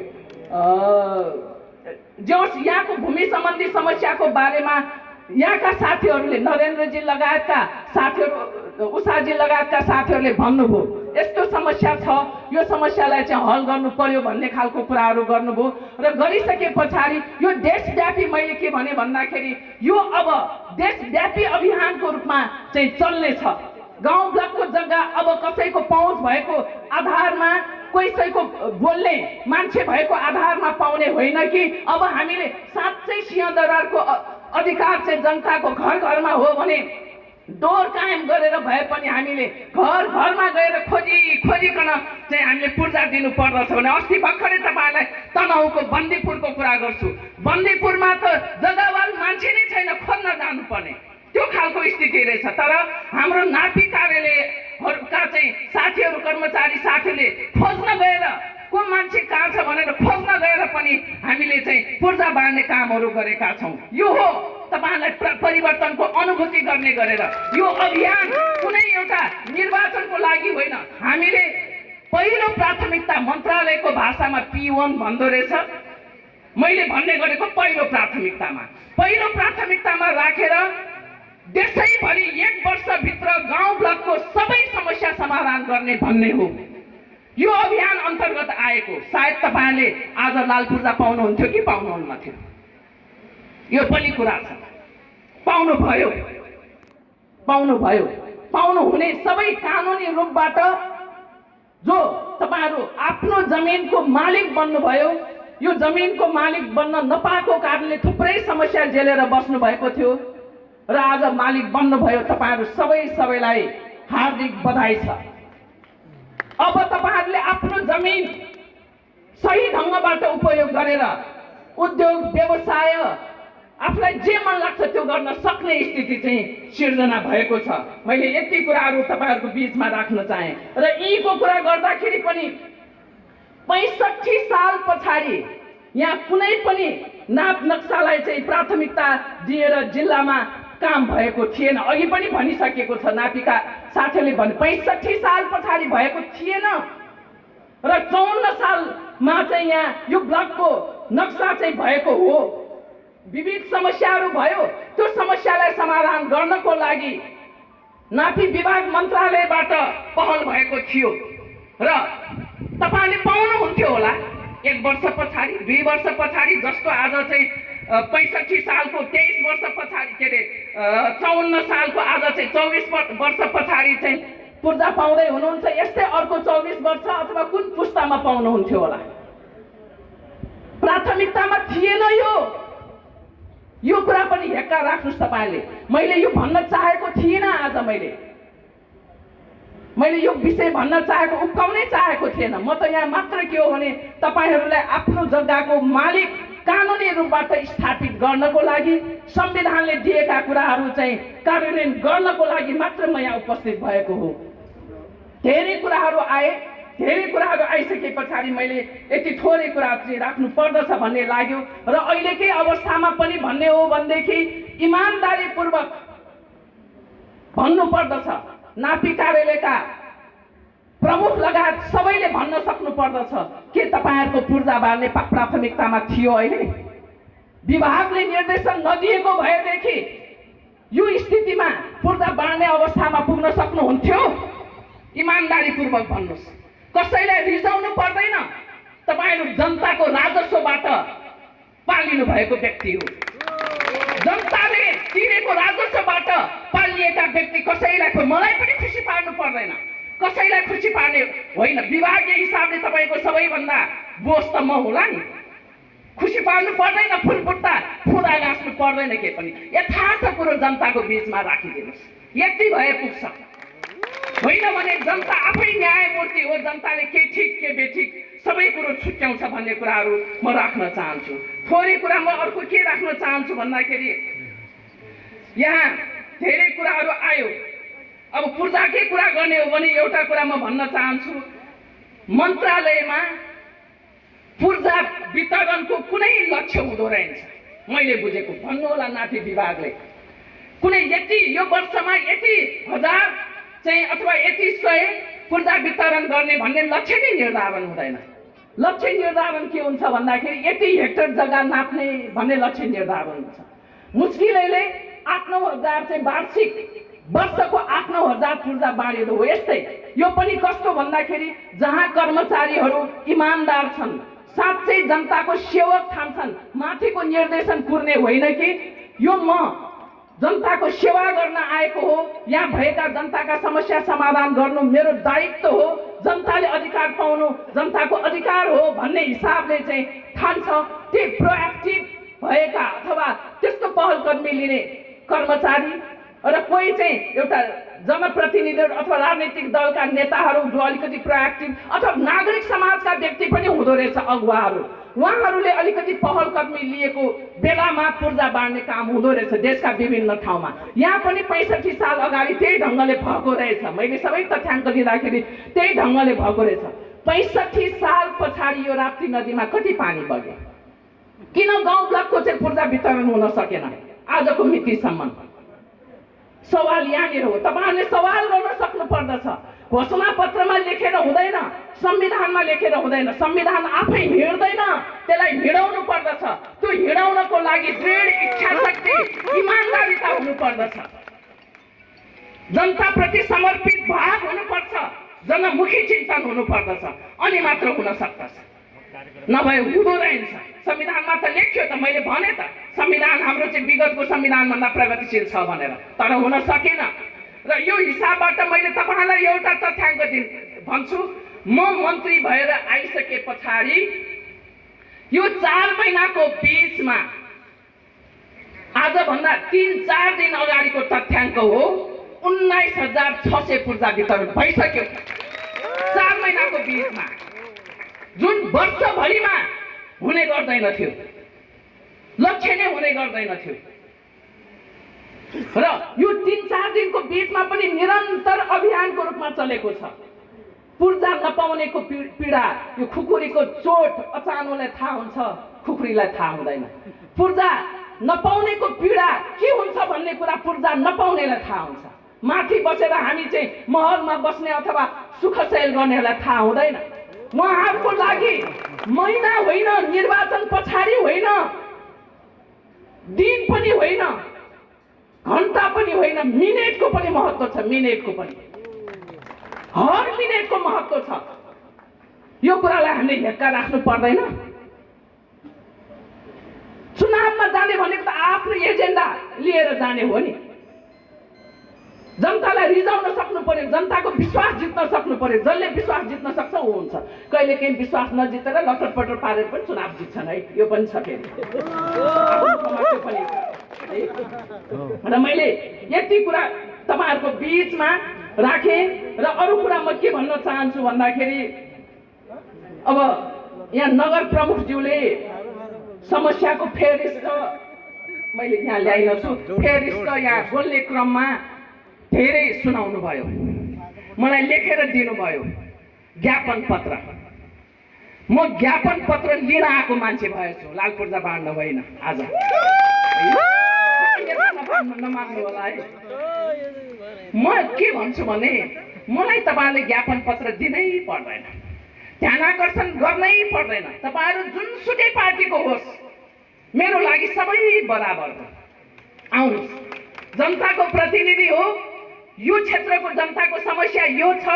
जस यहाँको भूमि सम्बन्धी समस्याको बारेमा यहाँका साथीहरूले, नरेन्द्रजी लगायतका साथीहरू, उषाजी लगायतका साथीहरूले भन्नुभयो यस्तो समस्या छ, यो समस्यालाई चाहिँ हल गर्नु पर्यो भन्ने खालको कुराहरू गर्नुभयो। र गरिसके पछाडि यो देशव्यापी मैले के भने भन्दाखेरि यो अब देशव्यापी अभियानको रूपमा चाहिँ चल्नेछ। गाउँ ब्लकको जग्गा अब कसैको पहुँच भएको आधारमा, कसैको बोल्ने मान्छे भएको आधारमा पाउने होइन कि अब हामीले साँच्चै सिंहदरबारको अधिकार चाहिँ जनताको घर घरमा हो भने डोर कायम गरेर भए पनि हामीले घर घरमा गएर खोजिकन चाहिँ हामीले पूर्जा दिनु पर्दछ भने अस्ति भर्खरै तपाईँहरूलाई तनहुको बन्दीपुरको कुरा गर्छु। बन्दीपुरमा त जग्गावाल मान्छे नै छैन, खोज्न जानुपर्ने त्यो खालको स्थिति रहेछ। तर हाम्रो नापी कार्यालयहरूका चाहिँ साथीहरू, कर्मचारी साथीहरूले खोज्न गएर को मान्छे कहाँ छ भनेर खोज्न गएर पनि हामीले चाहिँ पूर्जा बाँड्ने कामहरू गरेका छौँ। यो हो तपाईँहरूलाई परिवर्तनको अनुभूति गर्ने गरेर। यो अभियान कुनै एउटा निर्वाचनको लागि होइन, हामीले पहिलो प्राथमिकता मन्त्रालयको भाषामा P1 भन्दो रहेछ, मैले भन्ने गरेको पहिलो प्राथमिकतामा राखेर देशैभरि 1 वर्षभित्र गाउँ ब्लकको सबै समस्या समाधान गर्ने भन्ने हो यो अभियान अन्तर्गत आएको। सायद तपाईँले आज लाल पूर्जा पाउनुहुन्थ्यो कि पाउनुहुन्न थियो, यो पनि कुरा छ। पाउनुभयो, पाउनुहुने सबै कानुनी रूपबाट जो तपाईँहरू आफ्नो जमिनको मालिक बन्नुभयो, यो जमिनको मालिक बन्न नपाएको कारणले थुप्रै समस्या झेलेर बस्नु भएको थियो र आज मालिक बन्नुभयो। तपाईँहरू सबैलाई हार्दिक बधाई छ। अब तपाईँहरूले आफ्नो जमिन सही ढङ्गबाट उपयोग गरेर उद्योग व्यवसाय आफूलाई जे मन लाग्छ त्यो गर्न सक्ने स्थिति चाहिँ सिर्जना भएको छ। मैले यति कुराहरू तपाईँहरूको बिचमा राख्न चाहे। र यीको कुरा गर्दाखेरि पनि 65 साल पछाडि यहाँ कुनै पनि नाप नक्सालाई चाहिँ प्राथमिकता दिएर जिल्लामा काम भएको थिएन। अघि पनि भनिसकेको छ, नापीका साथीहरूले भने 65 साल पछाडि भएको थिएन र 54 सालमा चाहिँ यहाँ यो ब्लकको नक्सा चाहिँ भएको हो। विविध समस्याहरू भयो, त्यो समस्यालाई समाधान गर्नको लागि नापी विभाग मन्त्रालयबाट पहल भएको थियो र तपाईँले पाउनुहुन्थ्यो होला 1 वर्ष पछाडि, 2 वर्ष पछाडि, जस्तो आज चाहिँ 65 सालको 23 वर्ष पछाडि, के अरे 54 सालको आज चाहिँ 24 वर्ष पछाडि चाहिँ पूर्जा पाउँदै हुनुहुन्छ। यस्तै अर्को 24 वर्ष अथवा कुन पुस्तामा पाउनुहुन्थ्यो होला। प्राथमिकतामा थिएन यो कुरा पनि हेक्का राख्नुहोस् तपाईँले। मैले यो भन्न चाहेको थिइनँ, आज मैले यो विषय भन्न चाहेको, उक्काउनै चाहेको थिएन। म त यहाँ मात्र के हो भने तपाईँहरूलाई आफ्नो जग्गाको मालिक कानुनी रूपबाट स्थापित गर्नको लागि, संविधानले दिएका कुराहरू चाहिँ कार्यान्वयन गर्नको लागि मात्र म यहाँ उपस्थित भएको हो। धेरै कुराहरू आए, धेरै कुराहरू आइसके पछाडि मैले यति थोरै कुरा चाहिँ राख्नु पर्दछ भन्ने लाग्यो र अहिलेकै अवस्थामा पनि भन्ने हो भनेदेखि इमानदारीपूर्वक भन्नु पर्दछ। नापी कार्यालयका प्रमुख लगायत सबैले भन्न सक्नु पर्दछ के तपाईँहरूको पूर्जा बाँड्ने प्राथमिकतामा थियो। अहिले विभागले निर्देशन नदिएको भएदेखि यो स्थितिमा पूर्जा बाँड्ने अवस्थामा पुग्न सक्नुहुन्थ्यो? इमान्दारीपूर्वक भन्नुहोस्। कसैलाई रिजाउनु पर्दैन। तपाईहरु जनताको राजस्वबाट पालिनु भएको व्यक्ति हो। जनताले तिरेको राजस्वबाट पालिएका व्यक्ति कसैलाई मलाई पनि खुसी पार्नु पर्दैन, कसैलाई खुसी पार्ने होइन। विभागीय हिसाबले तपाईको सबैभन्दा बोझ त म होला नि। खुसी पार्नु पर्दैन, फुलबुट्टा फुदा गाँच्नु पर्दैन, के पनि यथार्थ कुरो जनताको बीचमा राखिदिनुहोस्। यति भए पुग्छ। होइन भने जनता आफै न्यायमूर्ति हो। जनताले के ठिक के बेठिक सबै कुरो छुट्याउँछ भन्ने कुराहरू म राख्न चाहन्छु। थोरै कुरा म अर्को के राख्न चाहन्छु भन्दाखेरि यहाँ धेरै कुराहरू आयो। अब पूर्जाकै कुरा गर्ने हो भने एउटा कुरा म भन्न चाहन्छु, मन्त्रालयमा पूर्जा वितरणको कुनै लक्ष्य हुँदो रहेछ। मैले बुझेको भन्नु होला नाथी विभागले कुनै यति यो वर्षमा यति हजार चाहिँ अथवा यति 100 पूर्जा वितरण गर्ने भन्ने लक्ष्य नै निर्धारण हुँदैन। लक्ष्य निर्धारण के हुन्छ भन्दाखेरि यति हेक्टर जग्गा नाप्ने भन्ने लक्ष्य निर्धारण हुन्छ। मुस्किलैले 8-9 हजार चाहिँ वार्षिक वर्षको 8-9 हजार पूर्जा बाँडिएको हो। यस्तै यो पनि कस्तो भन्दाखेरि जहाँ कर्मचारीहरू इमान्दार छन्, साँच्चै जनताको सेवक ठान्छन्, माथिको निर्देशन पुर्ने होइन कि यो म जनताको सेवा गर्न आएको हो, यहाँ भएका जनताका समस्या समाधान गर्नु मेरो दायित्व हो, जनताले अधिकार पाउनु जनताको अधिकार हो भन्ने हिसाबले चाहिँ ठान्छ। त्यो प्रोएक्टिभ भएका अथवा त्यस्तो पहल कदमी लिने कर्मचारी र कोही चाहिँ एउटा जनप्रतिनिधिहरू अथवा राजनीतिक दलका नेताहरू जो अलिकति प्रोएक्टिभ अथवा नागरिक समाजका व्यक्ति पनि हुँदो रहेछ, अगुवाहरू, उहाँहरूले अलिकति पहल कदमी लिएको बेलामा पूर्जा बाँड्ने काम हुँदो रहेछ देशका विभिन्न ठाउँमा। यहाँ पनि 65 साल अगाडि त्यही ढङ्गले भएको रहेछ। मैले सबै तथ्याङ्क दिँदाखेरि त्यही ढङ्गले भएको रहेछ। 65 साल पछाडि यो राप्ती नदीमा कति पानी बग्यो? किन गाउँ ब्लकको चाहिँ पूर्जा वितरण हुन सकेन आजको मितिसम्म? सवाल यहाँनिर हो। तपाईहरुले सवाल गर्न सक्नु पर्दछ। घोषणा पत्रमा लेखेर हुँदैन, संविधानमा लेखेर हुँदैन। संविधान आफै हिँड्दैन, त्यसलाई हिँडाउनु पर्दछ। त्यो हिँडाउनको लागि दृढ इच्छा शक्ति, इमानदारीता हुनु पर्दछ। जनताप्रति समर्पित भाव हुनुपर्छ, जनमुखी चिन्तन हुनु पर्दछ, अनि मात्र हुन सक्दछ। नभए हुँदो रहेछ। संविधानमा त लेख्यो त, मैले भने त संविधान हाम्रो चाहिँ विगतको संविधानभन्दा प्रगतिशील छ भनेर, तर हुन सकेन। र यो हिसाबबाट मैले तपाईहरुलाई एउटा तथ्याङ्क भन्छु। म मन्त्री भएर आइसके पछाडि यो 4 महिनाको बीचमा आजभन्दा 3-4 दिन अगाडिको तथ्याङ्क हो, 19,600 पूर्जा वितरण भइसक्यो 4 महिनाको बीचमा, जुन वर्षभरिमा हुने गर्दैन थियो, लक्ष्य नै हुने गर्दैन थियो। र यो 3-4 दिनको बीचमा पनि निरन्तर अभियानको रूपमा चलेको छ। पूर्जा नपाउनेको पीडा, यो खुकुरीको चोट अचानोलाई थाहा हुन्छ, खुकुरीलाई थाहा हुँदैन। पूर्जा नपाउनेको पीडा के हुन्छ भन्ने कुरा पूर्जा नपाउनेलाई थाहा हुन्छ। माथि बसेर हामी चाहिँ महलमा बस्ने अथवा सुखशैल गर्नेलाई थाहा हुँदैन। उहाँहरूको लागि महिना होइन, निर्वाचन पछाडि होइन, दिन पनि होइन, घण्टा पनि होइन, मिनेटको पनि महत्त्व छ। मिनेटको पनि, हर मिनेटको महत्त्व छ। यो कुरालाई हामीले हेक्का राख्नु पर्दैन। चुनावमा जाने भनेको त आफ्नो एजेन्डा लिएर जाने हो नि। जनतालाई रिजाउन सक्नु पर्यो, जनताको विश्वास जित्न सक्नु पर्यो। जसले विश्वास जित्न सक्छ ऊ हुन्छ। कहिले केही विश्वास नजितेर लटरपटर पारेर पनि चुनाव जित्छन् है, यो पनि छ के र मैले यति कुरा तपाईहरुको बीचमा राखेँ। र अरु कुरा म के भन्न चाहन्छु भन्दाखेरि, अब यहाँ नगर प्रमुखज्यूले समस्याको फेरिस्त मैले यहाँ ल्याइन छु। फेरिस्त यहाँ बोल्ने क्रममा धेरै सुनाउनु भयो, मलाई लेखेर दिनुभयो ज्ञापन पत्र। म ज्ञापन पत्र लिन आएको मान्छे भएछु, लाल पूर्जा बाँड्न होइन। आज नमान्नु होला है। म के भन्छु भने मलाई तपाईहरुले ज्ञापन पत्र दिनै पर्दैन, ध्यान आकर्षण गर्नै पर्दैन। तपाईहरु जुनसुकै पार्टीको होस्, मेरो लागि सबै बराबर हो। आउनुहोस्, जनताको प्रतिनिधि हो, यो क्षेत्रको जनताको समस्या यो छ,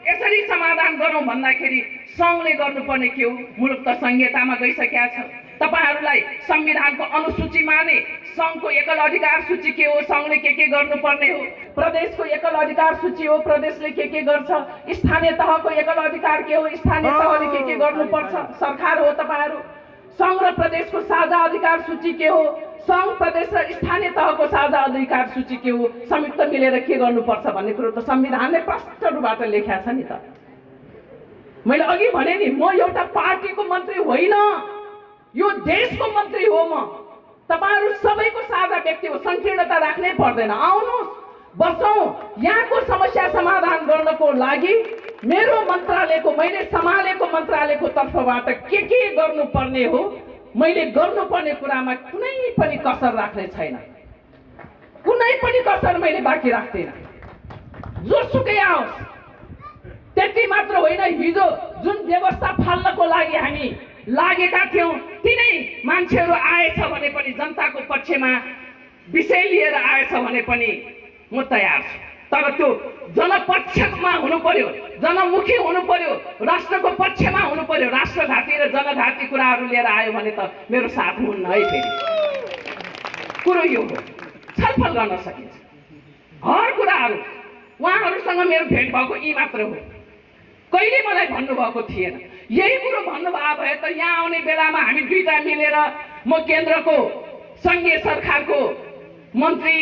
यसरी समाधान गरौँ भन्दाखेरि सङ्घले गर्नुपर्ने के हो? मुलुक त संहितामा गइसकेका छ। तपाईहरूलाई संविधानको अनुसूचीमा नै सङ्घको एकल अधिकार सूची के हो, सङ्घले के गर्नुपर्ने हो, प्रदेशको एकल अधिकार सूची हो, प्रदेशले के गर्छ, स्थानीय तहको एकल अधिकार के हो, स्थानीय तहले के गर्नुपर्छ, सरकार हो तपाईहरू। सङ्घ र प्रदेशको साझा अधिकार सूची के हो, सङ्घ प्रदेश र स्थानीय तहको साझा अधिकार सूची के हो, संयुक्त मिलेर के गर्नुपर्छ भन्ने कुरो त संविधानले प्रष्ट रूपबाट लेखेको छ नि त। मैले अघि भने नि, म एउटा पार्टीको मन्त्री होइन, यो देशको मन्त्री हो म। तपाईहरू सबैको साझा व्यक्ति हो, संकीर्णता राख्नै पर्दैन। आउनुहोस्, बसौँ, यहाँको समस्या समाधान गर्नको लागि मेरो मन्त्रालयको, मैले सम्हालेको मन्त्रालयको तर्फबाट के गर्नुपर्ने हो, मैले गर्नुपर्ने कुरामा कुनै पनि कसर राख्ने छैन, कुनै पनि कसर मैले बाँकी राख्दिनँ। जोसुकै आओस्। त्यति मात्र होइन, हिजो जुन व्यवस्था फाल्नको लागि हामी लागेका थियौँ, तिनै मान्छेहरू आएछ भने पनि, जनताको पक्षमा विषय लिएर आएछ भने पनि म तयार छु। तर त्यो जनपक्षमा हुनु पर्यो, जनमुखी हुनु पर्यो, राष्ट्रको पक्षमा हुनु पर्यो। राष्ट्रघाती र जनघाती कुराहरू लिएर आयो भने त मेरो साथ हुन्न है। फेरि कुरो यो हो, छलफल गर्न सकिन्छ। हर कुराहरू उहाँहरूसँग मेरो भेट भएको यी मात्र हो, कहिले मलाई भन्नुभएको थिएन। यही कुरो भन्नुभएको भए त यहाँ आउने बेलामा हामी दुईटा मिलेर, म केन्द्रको सङ्घीय सरकारको मन्त्री,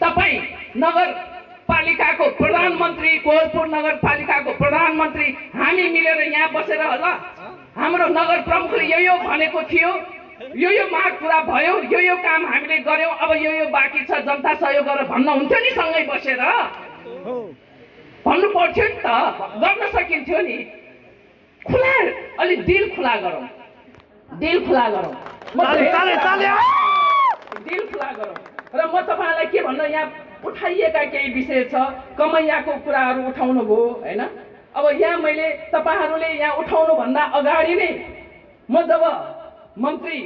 तपाईँ नगरपालिकाको प्रधानमन्त्री, कोहलपुर नगरपालिकाको प्रधानमन्त्री, हामी मिलेर यहाँ बसेर ल हाम्रो नगर प्रमुखले यो भनेको थियो, यो माग पुरा भयो, यो काम हामीले गर्यौँ, अब यो बाँकी छ, जनता सहयोग गरेर भन्नुहुन्थ्यो नि। सँगै बसेर भन्नु पर्थ्यो नि त, गर्न सकिन्थ्यो नि। खुला, अलि दिल खुला गरौँ, दिल खुला गरौँ, दिल खुला गरौँ। र म तपाईँलाई के भन्नु, यहाँ उठाइएका केही विषय छ, कमैयाको कुराहरू उठाउनु भयो होइन। अब यहाँ मैले तपाईँहरूले यहाँ उठाउनु भन्दा अगाडि नै, म जब मन्त्री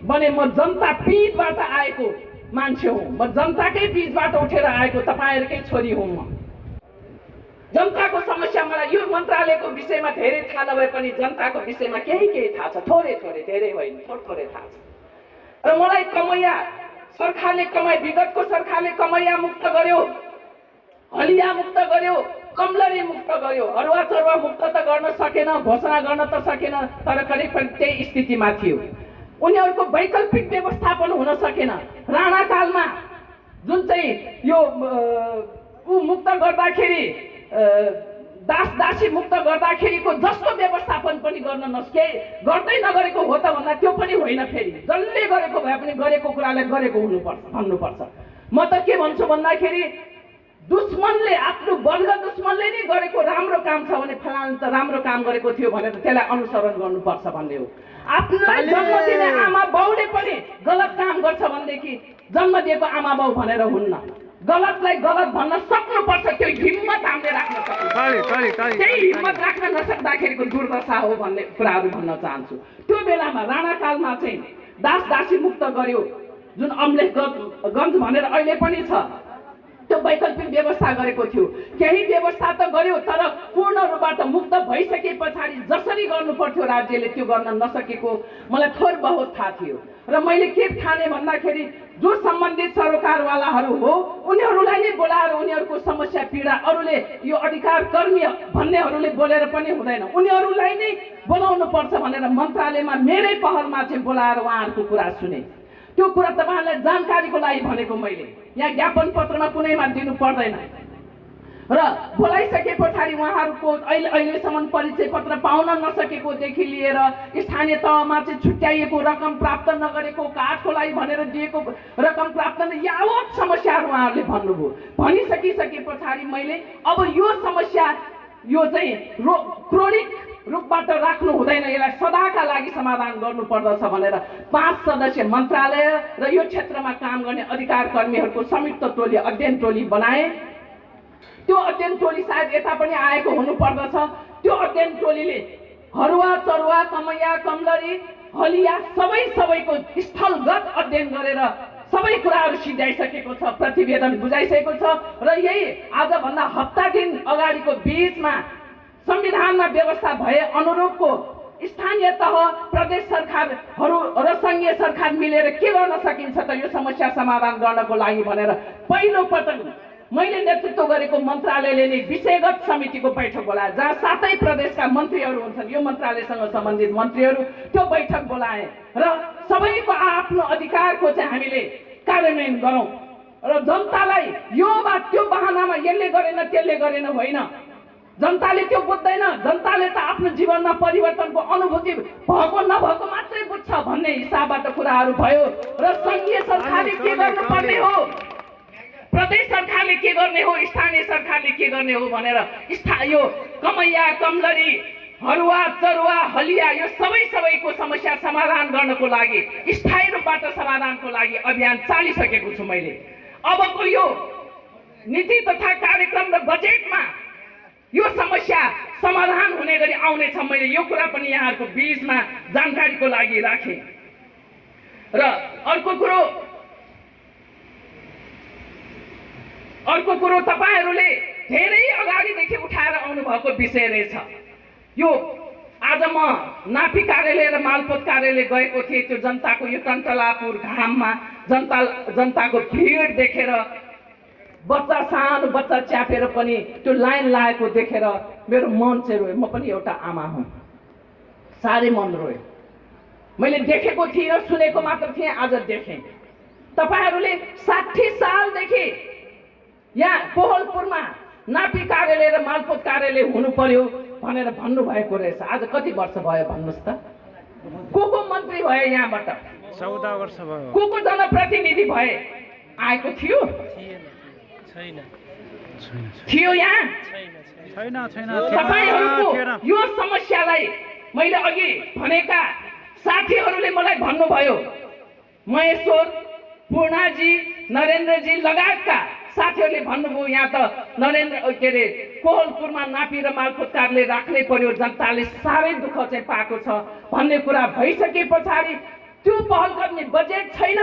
बने, म जनता बीचबाट आएको मान्छे हुँ, म जनताकै बीचबाट उठेर आएको तपाईँहरूकै छोरी हुँ। म जनताको समस्या, मलाई यो मन्त्रालयको विषयमा धेरै थाहा नभए पनि जनताको विषयमा केही थाहा छ, थोरै, धेरै होइन, थोरै थाहा छ। र मलाई कमैया सरकारले, विगतको सरकारले कमैया मुक्त गर्यो, हलिया मुक्त गर्यो, कमलरी मुक्त गर्यो, अरुवा चरुवा मुक्त त गर्न सकेन, घोषणा गर्न त सकेन, तर करिब त्यही स्थितिमा थियो। उनीहरूको वैकल्पिक व्यवस्थापन हुन सकेन। राणाकालमा जुन चाहिँ यो मुक्त गर्दाखेरि, दासी मुक्त गर्दाखेरिको जस्तो व्यवस्थापन पनि गर्न गर्दै नगरेको हो त भन्दा त्यो पनि होइन। फेरि जसले गरेको भए पनि गरेको कुरालाई गरेको हुनुपर्छ भन्नुपर्छ। म त के भन्छु भन्दाखेरि, दुश्मनले, आफ्नो वर्ग दुश्मनले नै गरेको राम्रो काम छ भने फलानु त राम्रो काम गरेको थियो भनेर त्यसलाई अनुसरण गर्नुपर्छ भन्ने हो। आफ्नोलाई जन्म दिने आमा बाउले पनि गलत काम गर्छ भनेदेखि जन्म दिएको आमा बाउ भनेर हुन्न, गलतलाई गलत भन्न सक्नुपर्छ। त्यो हिम्मत हामीले राख्न सक्छौँ। त्यही हिम्मत राख्न नसक्दाखेरिको दुर्दशा हो भन्ने कुराहरू भन्न चाहन्छु। त्यो बेलामा राणाकालमा चाहिँ दासी मुक्त गर्यो, जुन अम्लेखगञ्ज भनेर अहिले पनि छ, त्यो वैकल्पिक व्यवस्था गरेको थियो। केही व्यवस्था त गर्यो, तर पूर्ण रूपबाट मुक्त भइसके पछाडि जसरी गर्नु पर्थ्यो राज्यले त्यो गर्न नसकेको मलाई थोर बहुत थाहा थियो। र मैले के ठाने भन्दाखेरि, जो सम्बन्धित सरोकारवालाहरू हो उनीहरूलाई नै बोलाएर उनीहरूको समस्या पीडा, अरूले यो अधिकार कर्मी भन्नेहरूले बोलेर पनि हुँदैन, उनीहरूलाई नै बोलाउनु पर्छ भनेर मन्त्रालयमा मेरै पहलमा चाहिँ बोलाएर उहाँहरूको कुरा सुने। त्यो कुरा तपाईँहरूलाई जानकारीको लागि भनेको मैले, यहाँ ज्ञापन पत्रमा कुनैमा दिनु पर्दैन। र बोलाइसके पछाडि उहाँहरूको अहिलेसम्म परिचय पत्र पाउन नसकेकोदेखि लिएर स्थानीय तहमा चाहिँ छुट्याइएको रकम प्राप्त नगरेको, काठको लागि भनेर दिएको रकम प्राप्त यावत समस्याहरू उहाँहरूले भन्नुभयो। भनिसकिसके पछाडि मैले अब यो समस्या, यो चाहिँ क्रोनिक रूपबाट राख्नु हुँदैन, यसलाई सदाका लागि समाधान गर्नुपर्दछ भनेर 5 सदस्यीय मन्त्रालय र यो क्षेत्रमा काम गर्ने अधिकार कर्मीहरूको संयुक्त टोली, अध्ययन टोली बनाए। त्यो अध्ययन टोली सायद यता पनि आएको हुनुपर्दछ। त्यो अध्ययन टोलीले हरुवा चरुवा, कमैया, कमलरी, हलिया सबैको स्थलगत अध्ययन गरेर सबै कुराहरू सिध्याइसकेको छ, प्रतिवेदन बुझाइसकेको छ र यही आजभन्दा हप्ता दिन अगाडिको बीचमा संविधानमा व्यवस्था भए अनुरूपको स्थानीय तह, प्रदेश सरकारहरू र सङ्घीय सरकार मिलेर के गर्न सकिन्छ त यो समस्या समाधान गर्नको लागि भनेर पहिलो पटक मैले नेतृत्व गरेको मन्त्रालयले नै विषयगत समितिको बैठक बोलाए, जहाँ 7 प्रदेशका मन्त्रीहरू हुन्छन्, यो मन्त्रालयसँग सम्बन्धित मन्त्रीहरू, त्यो बैठक बोलाए र सबैको आफ्नो अधिकारको चाहिँ हामीले कार्यान्वयन गरौँ र जनतालाई यो वा त्यो बहानामा यसले गरेन त्यसले गरेन होइन। जनताले त्यो बुझ्दैन, जनताले त आफ्नो जीवनमा परिवर्तनको अनुभूति भएको नभएको मात्रै बुझ्छ भन्ने हिसाबबाट कुराहरू भयो र सङ्घीय सरकारले के गर्नुपर्ने हो, प्रदेश सरकारले के गर्ने हो, स्थानीय सरकारले के गर्ने हो भनेर यो कमैया, कमलरी, हरुवा, चरुवा, हलिया यो सबैको समस्या समाधान गर्नको लागि, स्थायी रूपबाट समाधानको लागि अभियान चालिसकेको छु मैले। अबको यो नीति तथा कार्यक्रम र बजेटमा यो समस्या समाधान हुने गरी आउनेछ। मैले यो कुरा पनि यहाँहरूको बीचमा जानकारीको लागि राखेँ। र अर्को कुरो तपाईहरूले धेरै अगाडिदेखि उठाएर आउनुभएको विषय रहेछ। यो आज म नापी कार्यालय र मालपोत कार्यालय गएको थिएँ, त्यो जनताको यो टन्टलापुर घाममा जनताको भिड देखेर, बच्चा सानो बच्चा च्यापेर पनि त्यो लाइन लागेको देखेर मेरो मन चाहिँ रोयो। म पनि एउटा आमा हुँ, साह्रै मन रोयो। मैले देखेको थिइनँ, सुनेको मात्र थिएँ, आज देखेँ। तपाईहरूले 60 सालदेखि यहाँ कोहलपुरमा नापी कार्यालय र मालपोत कार्यालय हुनु पर्यो भनेर भन्नुभएको रहेछ। आज कति वर्ष भयो भन्नुहोस् त? को मन्त्री भए यहाँबाट? 14 वर्ष भयो। को जनप्रतिनिधि भए? आएको थियो? थियो यहाँ? छैन। तपाईहरूको यो समस्यालाई मैले अघि भनेका साथीहरूले मलाई भन्नुभयो, महेश्वर, पूर्णाजी, नरेन्द्रजी लगायतका साथीहरूले भन्नुभयो यहाँ त कोहलपुरमा नापी र मालपोत कार्यालय राख्नै पर्यो, जनताले साह्रै दुःख चाहिँ पाएको छ भन्ने कुरा भइसके पछाडि त्यो पहल कदमी, बजेट छैन,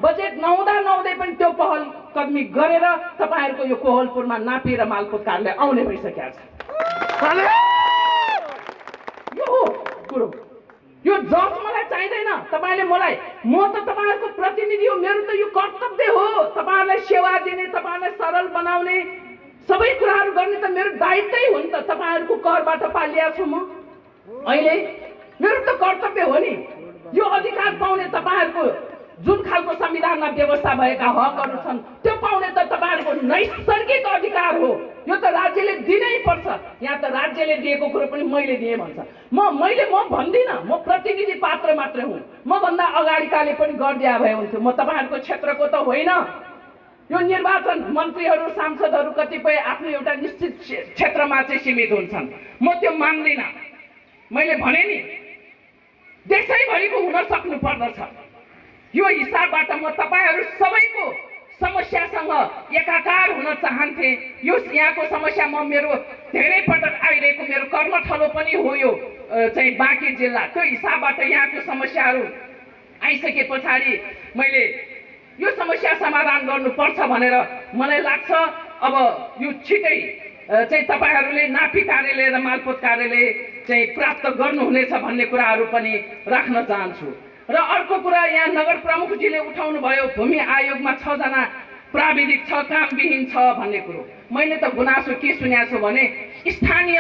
बजेट नहुँदै पनि त्यो पहल कदमी गरेर तपाईहरूको यो कोहलपुरमा नापी र मालपोत कार्यालय आउने भइसकेको छ। यो हो कुरो। यो जज मलाई चाहिँदैन, तपाईँले मलाई, म त तपाईँहरूको प्रतिनिधि हो, मेरो त यो कर्तव्य हो तपाईँहरूलाई सेवा दिने, तपाईँहरूलाई सरल बनाउने, सबै कुराहरू गर्ने त मेरो दायित्वै हो नि त। तपाईँहरूको करबाट पालिएको छु म, अहिले मेरो त कर्तव्य हो नि। यो अधिकार पाउने तपाईँहरूको जुन खालको संविधानमा व्यवस्था भएका हकहरू छन् त्यो पाउने त तपाईँहरूको नैसर्गिक अधिकार हो। यो त राज्यले दिनै पर्छ। यहाँ त राज्यले दिएको कुरो पनि मैले दिएँ भन्छ। म भन्दिनँ, म प्रतिनिधि पात्र मात्रै हुँ। म भन्दा अगाडिकाले पनि गरिदिया भए हुन्थ्यो। म तपाईँहरूको क्षेत्रको त होइन। यो निर्वाचन मन्त्रीहरू, सांसदहरू कतिपय आफ्नो एउटा निश्चित क्षेत्रमा चाहिँ सीमित हुन्छन्। म त्यो मान्दिनँ। मैले भने नि देशैभरिको हुन सक्नु पर्दछ। यो हिसाबबाट म तपाईँहरू सबैको समस्यासँग एकाकार हुन चाहन्थेँ। यो यहाँको समस्या म मेरो धेरै पटक आइरहेको मेरो कर्मथलो पनि हो यो चाहिँ बाँकी जिल्ला। त्यो हिसाबबाट यहाँको समस्याहरू आइसके पछाडि मैले यो समस्या समाधान गर्नुपर्छ भनेर मलाई लाग्छ। अब यो छिटै चाहिँ तपाईँहरूले नापी कार्यालय र मालपोत कार्यालय चाहिँ प्राप्त गर्नुहुनेछ भन्ने कुराहरू पनि राख्न चाहन्छु। र अर्को कुरा यहाँ नगर प्रमुखजीले उठाउनु भयो, भूमि आयोगमा 6 जना प्राविधिक छ, कामविहीन छ भन्ने कुरो। मैले त गुनासो के सुनेको छु भने स्थानीय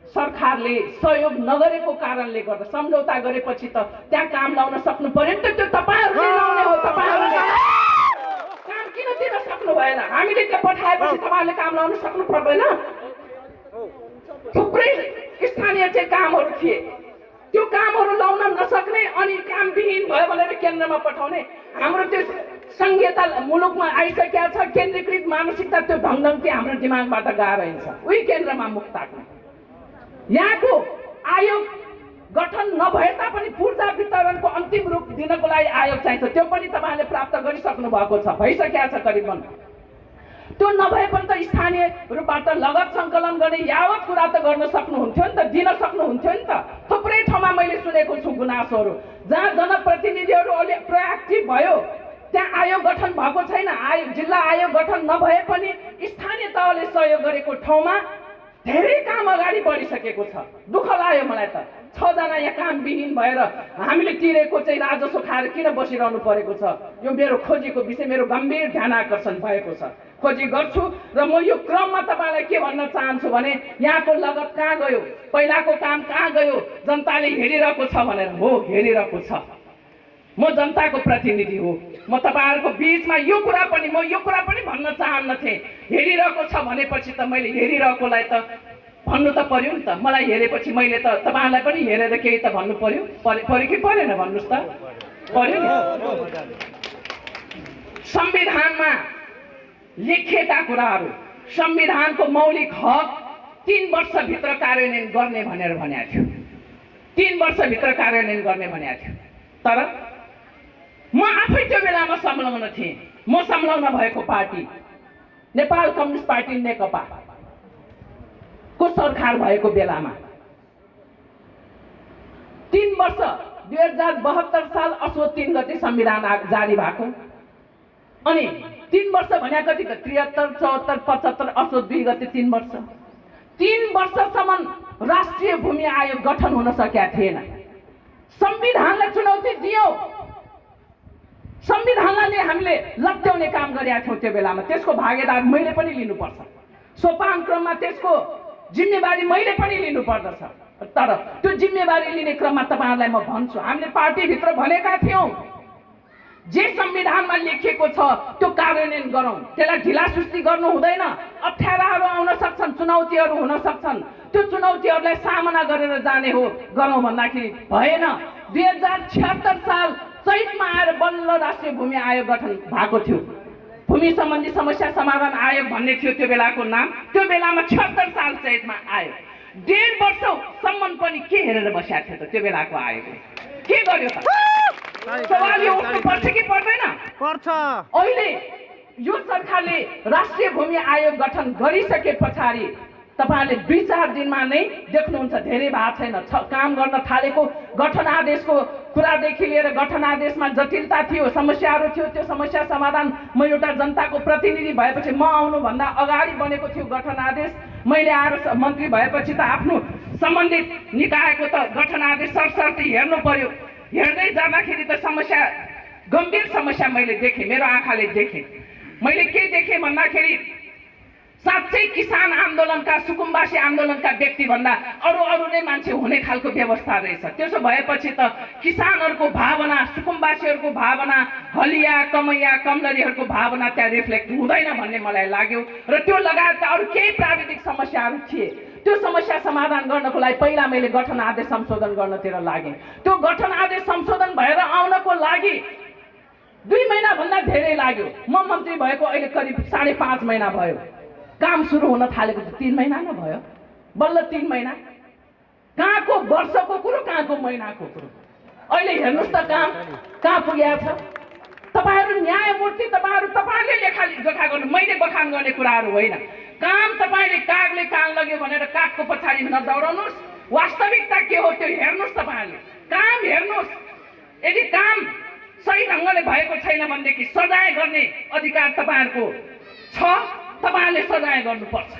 सरकारले सहयोग नगरेको कारणले गर्दा सम्झौता गरेपछि त त्यहाँ काम लाउन सक्नु पर्यो नि त। त्यो तपाईँहरूले लाउने हो। तपाईँहरूले काम किन दिन सक्नु भएन? हामीले त्यो पठाएपछि तपाईँहरूले काम लाउन सक्नु पर्दैन? थुप्रै स्थानीय चाहिँ कामहरू थिए, त्यो कामहरू लाउन नसक्ने अनि कामविहीन भयो भनेर केन्द्रमा पठाउने। हाम्रो त्यो संघीयता मुलुकमा आइसकेका छ। केन्द्रीकृत मानसिकता त्यो ढङ्गढङ्गले हाम्रो दिमागबाट गएर हिँड्छ। उही केन्द्रमा मुख ताक्ने। यहाँको आयोग गठन नभए तापनि पूर्जा वितरणको अन्तिम रूप दिनको लागि आयोग चाहिन्छ। त्यो पनि तपाईँहरूले प्राप्त गरिसक्नु भएको छ, भइसकेका छ करिबन। त्यो नभए पनि त स्थानीय रूपबाट लगत सङ्कलन गर्ने यावत कुरा त गर्न सक्नुहुन्थ्यो नि त, दिन सक्नुहुन्थ्यो नि त। थुप्रै ठाउँमा मैले सुनेको छु गुनासोहरू, जहाँ जनप्रतिनिधिहरू अलि प्रोएक्टिभ भयो, त्यहाँ आयोग गठन भएको छैन। जिल्ला आयोग गठन नभए पनि स्थानीय तहले सहयोग गरेको ठाउँमा धेरै काम अगाडि बढिसकेको छ। दुःख लाग्यो मलाई त, 6 जना यहाँ कामविहीन भएर हामीले तिरेको चाहिँ राजस्व खाएर किन बसिरहनु परेको छ। यो मेरो खोजीको विषय, मेरो गम्भीर ध्यान आकर्षण भएको छ। खोजी गर्छु र म यो क्रममा तपाईँलाई के भन्न चाहन्छु भने यहाँको लगत कहाँ गयो, पहिलाको काम कहाँ गयो, जनताले हेरिरहेको छ भनेर। हो, हेरिरहेको छ। म जनताको प्रतिनिधि हो। म तपाईँहरूको बिचमा यो कुरा पनि भन्न चाहन्न थिएँ। हेरिरहेको छ भनेपछि त मैले हेरिरहेकोलाई त भन्नु त पर्यो नि त। मलाई हेरेपछि मैले त तपाईँहरूलाई पनि हेरेर केही त भन्नु पर्यो कि परेन? भन्नुहोस् त, पर्यो नि। संविधानमा लेखिएका कुराहरू, संविधानको मौलिक हक 3 वर्षभित्र कार्यान्वयन गर्ने भनेर भनेको थियो। 3 वर्षभित्र कार्यान्वयन गर्ने भनेको थियो। तर म आफै त्यो बेलामा संलग्न थिएँ। म संलग्न भएको पार्टी नेपाल कम्युनिस्ट पार्टी नेकपा को सरकार भएको बेलामा 3 वर्ष 2072 साल असोज 3 गते संविधान जारी भएको। अनि 3 वर्ष भने कति? 73, 74, 75 असोज 2 गते 3 वर्ष। 3 वर्षसम्म राष्ट्रिय भूमि आयोग गठन हुन सकेका थिएन। संविधानलाई चुनौती दियो। संविधानलाई हामीले लट्याउने काम गरेका थियौँ त्यो बेलामा। त्यसको भागीदार मैले पनि लिनुपर्छ। सोपान क्रममा त्यसको जिम्मेवारी मैले पनि लिनुपर्दछ। तर त्यो जिम्मेवारी लिने क्रममा तपाईँहरूलाई म भन्छु, हामीले पार्टीभित्र भनेका थियौँ जे संविधानमा लेखिएको छ त्यो कार्यान्वयन गरौँ। त्यसलाई ढिलासुस्ती गर्नु हुँदैन। अप्ठ्याराहरू आउन सक्छन्, चुनौतीहरू हुन सक्छन्। त्यो चुनौतीहरूलाई सामना गरेर जाने हो गरौँ भन्दाखेरि भएन। 2076 साल चैतमा आएर बल्ल राष्ट्रिय भूमि आयोग गठन भएको थियो। भूमि सम्बन्धी समस्या समाधान आयोग भन्ने थियो त्यो बेलाको नाम। त्यो बेलामा 76 साल चैतमा आयो। 1.5 वर्षसम्म पनि के हेरेर बसेको थियो त त्यो बेलाको आयोगले? के गर्यो त? सवाल यो उठ्नु पर्छ कि पर्दैन? पर्छ। अहिले यो सरकारले राष्ट्रिय भूमि आयोग गठन गरिसके पछाडि तपाईँहरूले 2-4 दिनमा नै देख्नुहुन्छ धेरै भएको छैन। काम गर्न थालेको गठन आदेशको कुरादेखि लिएर गठन आदेशमा जटिलता थियो, समस्याहरू थियो। त्यो समस्या समाधान म एउटा जनताको प्रतिनिधि भएपछि म आउनुभन्दा अगाडि बनेको थियो गठन आदेश। मैले आएर मन्त्री भएपछि त आफ्नो सम्बन्धित निकायको त गठन आदेश सरसर्ती हेर्नु पर्यो। हेर्दै जाँदाखेरि त समस्या, गम्भीर समस्या मैले देखेँ, मेरो आँखाले देखेँ। मैले के देखेँ भन्दाखेरि साँच्चै किसान आन्दोलनका, सुकुम्बासी आन्दोलनका व्यक्तिभन्दा अरू नै मान्छे हुने खालको व्यवस्था रहेछ। त्यसो भएपछि त किसानहरूको भावना, सुकुम्बासीहरूको भावना, हलिया, कमैया, कमलरीहरूको भावना त्यहाँ रिफ्लेक्ट हुँदैन भन्ने मलाई लाग्यो। र त्यो लगायतका अरू केही प्राविधिक समस्याहरू थिए। त्यो समस्या समाधान गर्नको लागि पहिला मैले गठन आदेश संशोधन गर्नतिर लागेँ। त्यो गठन आदेश संशोधन भएर आउनको लागि 2 महिनाभन्दा धेरै लाग्यो। म मन्त्री भएको अहिले करिब 5.5 महिना भयो। काम सुरु हुन थालेको त 3 महिना न भयो। बल्ल 3 महिना। कहाँको वर्षको कुरो, कहाँको महिनाको कुरो। अहिले हेर्नुहोस् त काम कहाँ पुगेको छ। तपाईँहरू न्यायमूर्ति, तपाईँहरूले लेखाजोखा गर्नु, मैले बखान गर्ने कुराहरू होइन। काम तपाईँले कागले कान लग्यो भनेर कागको पछाडि नदौडाउनुहोस्। वास्तविकता के हो त्यो हेर्नुहोस्। तपाईँहरूले काम हेर्नुहोस्। यदि काम सही ढङ्गले भएको छैन भनेदेखि सजाय गर्ने अधिकार तपाईँहरूको छ। तपाईँहरूले सजाय गर्नुपर्छ।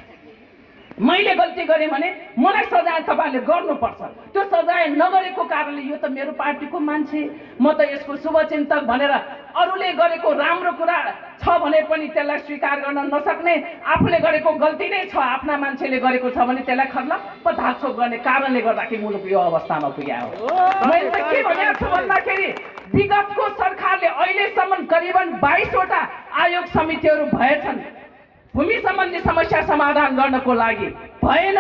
मैले गल्ती गरेँ भने मलाई सजाय तपाईँहरूले गर्नुपर्छ। त्यो सजाय नगरेको कारणले यो त मेरो पार्टीको मान्छे, म त यसको शुभचिन्तक भनेर अरूले गरेको राम्रो कुरा छ भने पनि त्यसलाई स्वीकार गर्न नसक्ने, आफूले गरेको गल्ती नै छ, आफ्ना मान्छेले गरेको छ भने त्यसलाई खर्लप्प धाकछोप गर्ने कारणले गर्दाखेरि मुलुक यो अवस्थामा पुग्यो हो। मैले त के भनेको छु भन्दाखेरि विगतको सरकारले अहिलेसम्म करिबन 22 वटा आयोग समितिहरू भएछन् भूमि सम्बन्धी समस्या समाधान गर्नको लागि। भएन,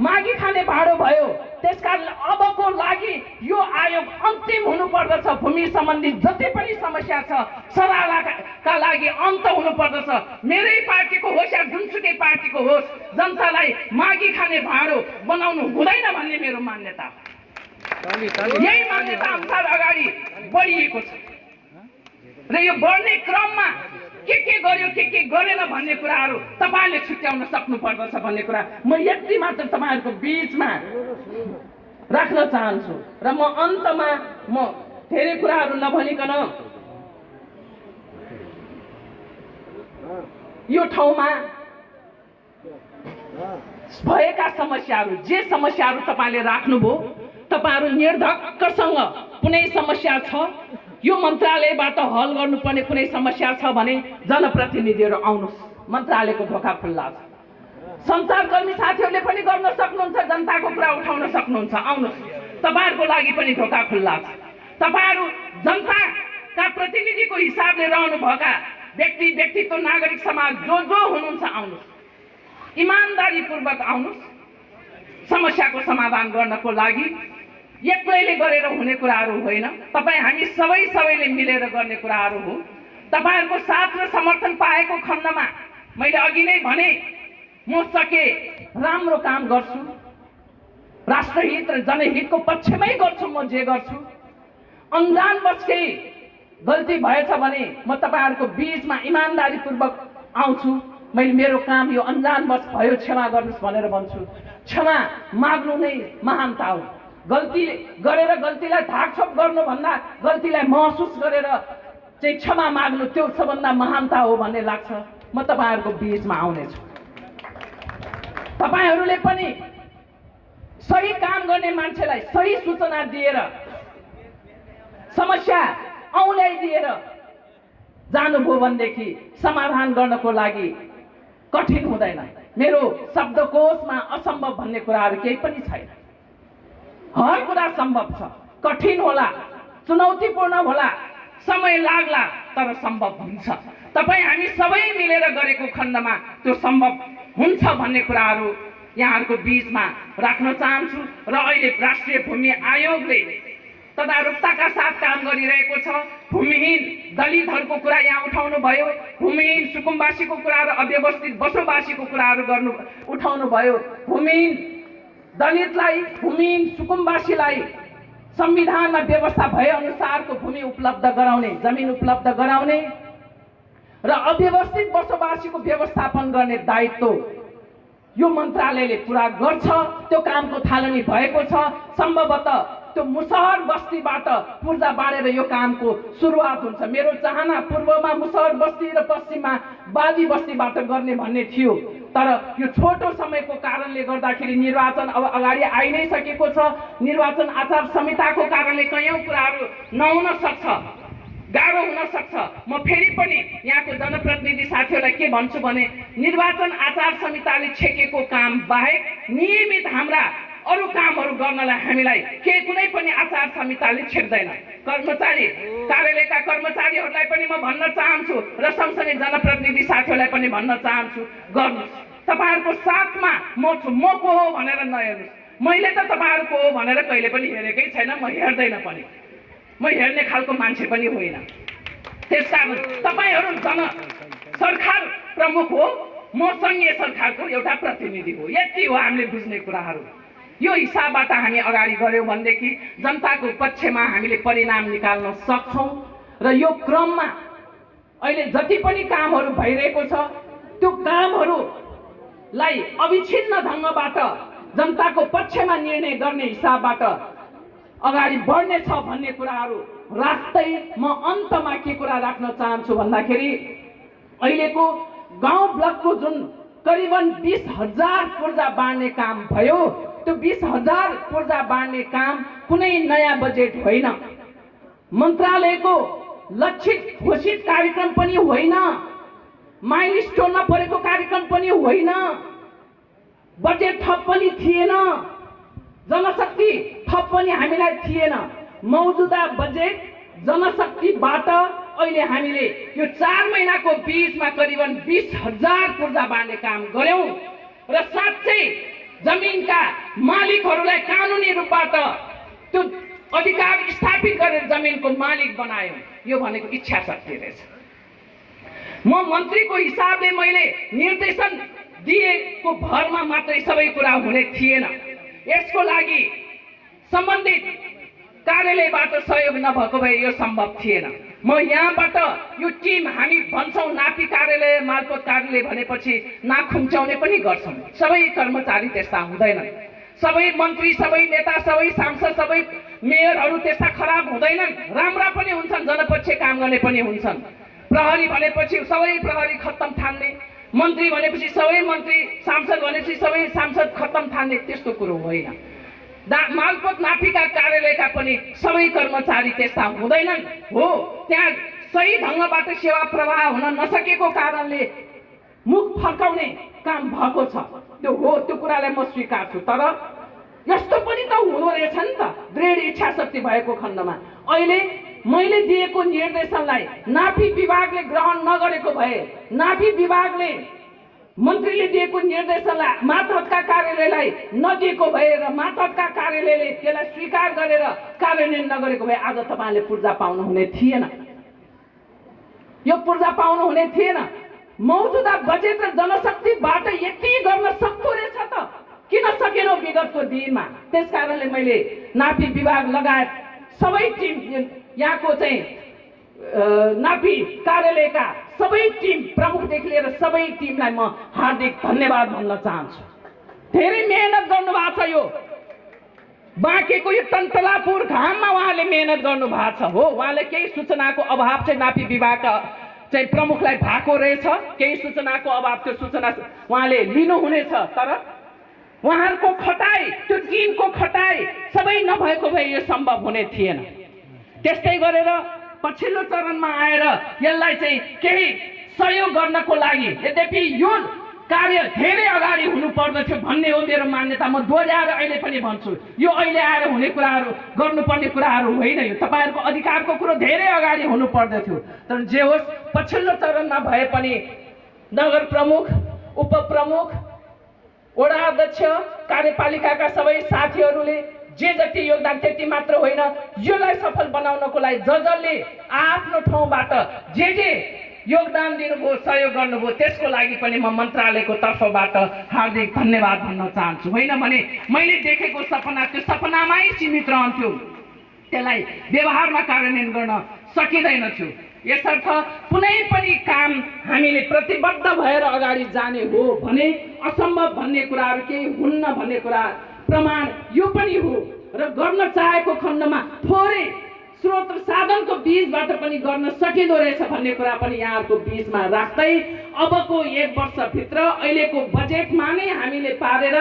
मागी खाने भाँडो भयो। त्यसकारण अबको लागि यो आयोग अन्तिम हुनुपर्दछ। भूमि सम्बन्धी जति पनि समस्या छ सराहनाका लागि अन्त हुनुपर्दछ। मेरै पार्टीको होस् या जुनसुकै पार्टीको होस्, जनतालाई मागी खाने भाँडो बनाउनु हुँदैन भन्ने मेरो मान्यता हो। यही मान्यता अनुसार अगाडि बढिएको छ। र यो बढ्ने क्रममा के गर्यो के गरेन भन्ने कुराहरू तपाईँले छुट्याउन सक्नुपर्दछ भन्ने कुरा म यति मात्र तपाईँहरूको बिचमा राख्न चाहन्छु। र म अन्तमा म धेरै कुराहरू नभनिकन यो ठाउँमा भएका समस्याहरू, जे समस्याहरू तपाईँले राख्नुभयो, तपाईँहरू निर्धक्कसँग कुनै समस्या छ, यो मन्त्रालयबाट हल गर्नुपर्ने कुनै समस्या छ भने जनप्रतिनिधिहरू आउनुहोस्, मन्त्रालयको ढोका खुल्ला छ। सञ्चारकर्मी साथीहरूले पनि गर्न सक्नुहुन्छ, जनताको कुरा उठाउन सक्नुहुन्छ, आउनुहोस्, तपाईँहरूको लागि पनि ढोका खुल्ला छ। तपाईँहरू जनताका प्रतिनिधिको हिसाबले रहनुभएका व्यक्तित्व, नागरिक समाज जो हुनुहुन्छ, आउनुहोस्, इमान्दारीपूर्वक आउनुहोस्। समस्याको समाधान गर्नको लागि एक्लैले गरेर हुने कुराहरू होइन, तपाईँ हामी सबैले मिलेर गर्ने कुराहरू हो। तपाईँहरूको साथ र समर्थन पाएको खण्डमा मैले अघि नै भने म सके राम्रो काम गर्छु, राष्ट्रहित र जनहितको पक्षमै गर्छु, म जे गर्छु। अन्जानवश केही गल्ती भएछ भने म तपाईँहरूको बीचमा इमान्दारीपूर्वक आउँछु। मैले मेरो काम यो अन्जानवश भयो, क्षमा गर्नुहोस् भनेर भन्छु। क्षमा माग्नु नै महानता हो। गल्ती गरेर गल्तीलाई ढाकछोप गर्नुभन्दा गल्तीलाई महसुस गरेर चाहिँ क्षमा माग्नु त्यो सबभन्दा महानता हो भन्ने लाग्छ। म तपाईँहरूको बीचमा आउनेछु। तपाईँहरूले पनि सही काम गर्ने मान्छेलाई सही सूचना दिएर, समस्या औल्याइदिएर जानुभयो भनेदेखि समाधान गर्नको लागि कठिन हुँदैन। मेरो शब्दकोशमा असम्भव भन्ने कुराहरू केही पनि छैन। हर कुरा सम्भव छ। कठिन होला, चुनौतीपूर्ण होला, समय लाग्ला, तर सम्भव हुन्छ। तपाईँ हामी सबै मिलेर गरेको खण्डमा त्यो सम्भव हुन्छ भन्ने कुराहरू यहाँहरूको बीचमा राख्न चाहन्छु। र अहिले राष्ट्रिय भूमि आयोगले तदारुकताका साथ काम गरिरहेको छ। भूमिहीन दलितहरूको कुरा यहाँ उठाउनु भयो, भूमिहीन सुकुम्बासीको कुरा र अव्यवस्थित बसोबासीको कुराहरू उठाउनु भयो। भूमिहीन दलितलाई, भूमिहीन सुकुम्बासीलाई संविधानमा व्यवस्था भए अनुसारको भूमि उपलब्ध गराउने, जमिन उपलब्ध गराउने र अव्यवस्थित बसोबासीको व्यवस्थापन गर्ने दायित्व यो मन्त्रालयले पुरा गर्छ। त्यो कामको थालनी भएको छ। सम्भवतः त्यो मुसहर बस्तीबाट पूर्जा बाँडेर यो कामको सुरुवात हुन्छ। मेरो चाहना पूर्वमा मुसहर बस्ती र पश्चिममा बाजी बस्तीबाट गर्ने भन्ने थियो, तर यो छोटो समयको कारणले गर्दाखेरि निर्वाचन अब अगाडि आइ नै सकेको छ। निर्वाचन आचार संहिताको कारणले कयौं कुराहरू नहुन सक्छ, गाह्रो हुन सक्छ। म फेरि पनि यहाँको जनप्रतिनिधि साथीहरूलाई के भन्छु भने निर्वाचन आचार संहिताले छेकेको काम बाहेक नियमित हाम्रा अरू कामहरू गर्नलाई हामीलाई कुनै पनि आचार संहिताले छेक्दैन। कर्मचारी कार्यालयका कर्मचारीहरूलाई पनि म भन्न चाहन्छु र सँगसँगै जनप्रतिनिधि साथीहरूलाई पनि भन्न चाहन्छु, गर्नुहोस्। तपाईँहरूको साथमा म छु। म को हो भनेर नहेर्नुहोस्। मैले त तपाईँहरूको हो भनेर कहिले पनि हेरेकै छैन, म हेर्दैन पनि। म हेर्ने खालको मान्छे पनि होइन। त्यसकारण तपाईँहरू सरकार प्रमुख हो, म सङ्घीय सरकारको एउटा प्रतिनिधि हो। यति हो हामीले बुझ्ने कुराहरू। यो हिसाबबाट हामी अगाडि गऱ्यौँ भनेदेखि जनताको पक्षमा हामीले परिणाम निकाल्न सक्छौँ। र यो क्रममा अहिले जति पनि कामहरू भइरहेको छ त्यो कामहरूलाई अविच्छिन्न ढङ्गबाट जनताको पक्षमा निर्णय गर्ने हिसाबबाट अगाडि बढ्नेछ भन्ने कुराहरू राख्दै म अन्तमा के कुरा राख्न चाहन्छु भन्दाखेरि अहिलेको गाउँ ब्लकको जुन करिबन 20,000 पूर्जा बाँड्ने काम भयो, त्यो 20,000 पूर्जा बाँड्ने काम कुनै नयाँ बजेट होइन, मन्त्रालयको लक्षित घोषित कार्यक्रम पनि होइन, माइलस्टोनमा परेको कार्यक्रम पनि होइन, बजेट थप पनि थिएन, जनशक्ति थप पनि हामीलाई थिएन। मौजुदा बजेट जनशक्तिबाट अहिले हामीले यो 4 महिनाको बीचमा करिबन 20,000 पूर्जा बाँड्ने काम गर्यौं र साँच्चै जमिनका मालिकहरूलाई कानुनी रूपबाट त्यो अधिकार स्थापित गरेर जमिनको मालिक बनायौं। यो भनेको इच्छा शक्ति रहेछ। म मन्त्रीको हिसाबले मैले निर्देशन दिएको भरमा मात्रै सबै कुरा हुने थिएन। यसको लागि सम्बन्धित कार्यालयबाट सहयोग नभएको भए यो सम्भव थिएन। म यहाँबाट यो टिम हामी भन्छौँ नापी कार्यालय, मालपोत कार्यालय भनेपछि नाक खुम्च्याउने पनि गर्छौँ। सबै कर्मचारी त्यस्ता हुँदैनन्। सबै मन्त्री, सबै नेता, सबै सांसद, सबै मेयरहरू त्यस्ता खराब हुँदैनन्। राम्रा पनि हुन्छन्, जनपक्षीय काम गर्ने पनि हुन्छन्। प्रहरी भनेपछि सबै प्रहरी खत्तम ठान्ने, मन्त्री भनेपछि सबै मन्त्री, सांसद भनेपछि सबै सांसद खत्तम ठान्ने त्यस्तो कुरो होइन। मालपोत माफीका कार्यालयका पनि सबै कर्मचारी त्यस्ता हुँदैनन्। हो, त्यहाँ सही ढङ्गबाट सेवा प्रवाह हुन नसकेको कारणले मुख फर्काउने काम भएको छ। त्यो हो, त्यो कुरालाई म स्वीकार्छु। तर यस्तो पनि त हुँदो रहेछ नि त, दृढ इच्छा शक्ति भएको खण्डमा। अहिले मैले दिएको निर्देशनलाई नाफी विभागले ग्रहण नगरेको भए, नाफी विभागले मन्त्रीले दिएको निर्देशनलाई मातहतका कार्यालयलाई नदिएको भए र मातहतका कार्यालयले त्यसलाई स्वीकार गरेर कार्यान्वयन नगरेको भए आज तपाईँले पूर्जा पाउनुहुने थिएन। यो पूर्जा पाउनुहुने थिएन। मौजुदा बजेट र जनशक्तिबाट यति गर्न सक्दो रहेछ त किन सकेनौ विगतको दिनमा? त्यसकारणले मैले नाफी विभाग लगायत सबै टिम, यहाँको चाहिँ नाफी कार्यालयका सबै टिम प्रमुखदेखि लिएर सबै टिमलाई म हार्दिक धन्यवाद भन्न चाहन्छु। धेरै मेहनत गर्नुभएको छ। यो बाँकेको यो तन्तलापुर घाममा उहाँले मेहनत गर्नुभएको छ। हो, उहाँले केही सूचनाको अभाव चाहिँ नाफी विभागका चाहिँ प्रमुखलाई भएको रहेछ। केही सूचनाको अभाव, त्यो सूचना उहाँले लिनुहुनेछ। तर उहाँहरूको खटाइ, त्यो टिमको खटाइ सबै नभएको भए यो सम्भव हुने थिएन। त्यस्तै गरेर पछिल्लो चरणमा आएर यसलाई चाहिँ केही सहयोग गर्नको लागि, यद्यपि यो कार्य धेरै अगाडि हुनु पर्दथ्यो भन्ने हो मेरो मान्यता। म दोहोऱ्याएर अहिले पनि भन्छु, यो अहिले आएर हुने कुराहरू, गर्नुपर्ने कुराहरू होइन। यो तपाईँहरूको अधिकारको कुरो धेरै अगाडि हुनु पर्दथ्यो। तर जे होस्, पछिल्लो चरणमा भए पनि नगर प्रमुख, उपप्रमुख, वडा अध्यक्ष, कार्यपालिकाका सबै साथीहरूले जे जति योगदान, त्यति मात्र होइन, योलाई सफल बनाउनको लागि जसले आफ्नो ठाउँबाट जे योगदान दिनुभयो, सहयोग गर्नुभयो, त्यसको लागि पनि म मन्त्रालयको तर्फबाट हार्दिक धन्यवाद भन्न चाहन्छु। होइन भने मैले देखेको सपना त्यो सपनामै सीमित रहन्थ्यो, त्यसलाई व्यवहारमा कार्यान्वयन गर्न सकिँदैन थियो। यसर्थ कुनै पनि काम हामीले प्रतिबद्ध भएर अगाडि जाने हो भने असम्भव भन्ने कुराहरू केही हुन्न भन्ने कुरा प्रमाण यो पनि हो। र गर्न चाहेको खण्डमा थोरै स्रोत र साधनको बीचबाट पनि गर्न सकिँदो रहेछ भन्ने कुरा पनि यहाँहरूको बीचमा राख्दै अबको 1 वर्षभित्र अहिलेको बजेटमा नै हामीले पारेर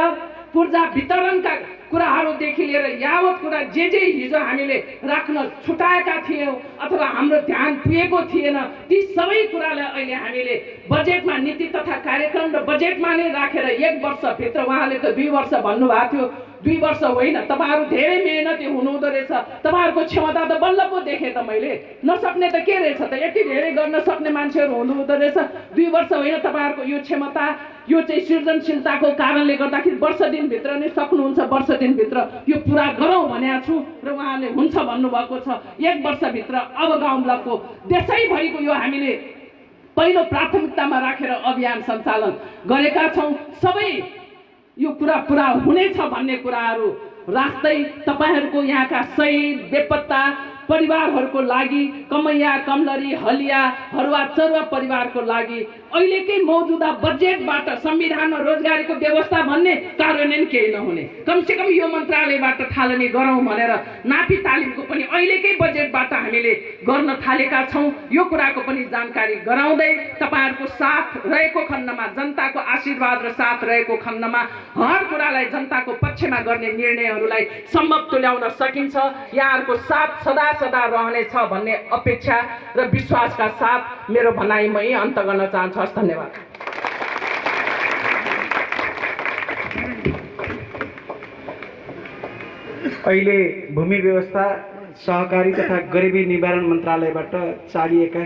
पूर्जा वितरणका कुराहरूदेखि लिएर यावत कुरा जे हिजो हामीले राख्न छुटाएका थियौँ अथवा हाम्रो ध्यान पुगेको थिएन, ती सबै कुरालाई अहिले हामीले बजेटमा नीति तथा कार्यक्रम र बजेटमा नै राखेर 1 वर्षभित्र, उहाँले त 2 वर्ष भन्नुभएको थियो, 2 वर्ष होइन, तपाईँहरू धेरै मेहनती हुनुहुँदो रहेछ। तपाईँहरूको क्षमता त बल्ल पो देखेँ त मैले। नसक्ने त के रहेछ त, यति धेरै गर्न सक्ने मान्छेहरू हुनुहुँदो रहेछ। 2 वर्ष होइन, तपाईँहरूको यो क्षमता, यो चाहिँ सृजनशीलताको कारणले गर्दाखेरि वर्ष दिनभित्र नै सक्नुहुन्छ। वर्ष दिनभित्र यो पुरा गरौँ भनेको छु र उहाँले हुन्छ भन्नुभएको छ। 1 वर्षभित्र अब गाउँ ब्लकको देशैभरिको यो हामीले पहिलो प्राथमिकतामा राखेर अभियान सञ्चालन गरेका छौँ। सबै यो कुरा पुरा हुनेछ भन्ने कुराहरू राख्दै तपाईँहरूको यहाँका शहीद बेपत्ता परिवारहरूको लागि, कमैया, कमलरी, हलिया, हरुवा, चरुवा परिवारको लागि अहिलेकै मौजुदा बजेटबाट संविधानमा रोजगारीको व्यवस्था भन्ने कार्यान्वयन केही नहुने, कमसेकम यो मन्त्रालयबाट थालनी गरौँ भनेर नाफी तालिमको पनि अहिलेकै बजेटबाट हामीले गर्न थालेका छौँ। यो कुराको पनि जानकारी गराउँदै तपाईँहरूको साथ रहेको खण्डमा, जनताको आशीर्वाद र साथ रहेको खण्डमा हर कुरालाई जनताको पक्षमा गर्ने निर्णयहरूलाई सम्भव तुल्याउन सकिन्छ। यहाँहरूको साथ सदा सदा रहनेछ भन्ने अपेक्षा र विश्वासका साथ मेरो भनाइ म यही अन्त गर्न चाहन्छु। धन्यवाद। अहिले भूमि व्यवस्था सहकारी तथा गरिबी निवारण मन्त्रालयबाट चालिएका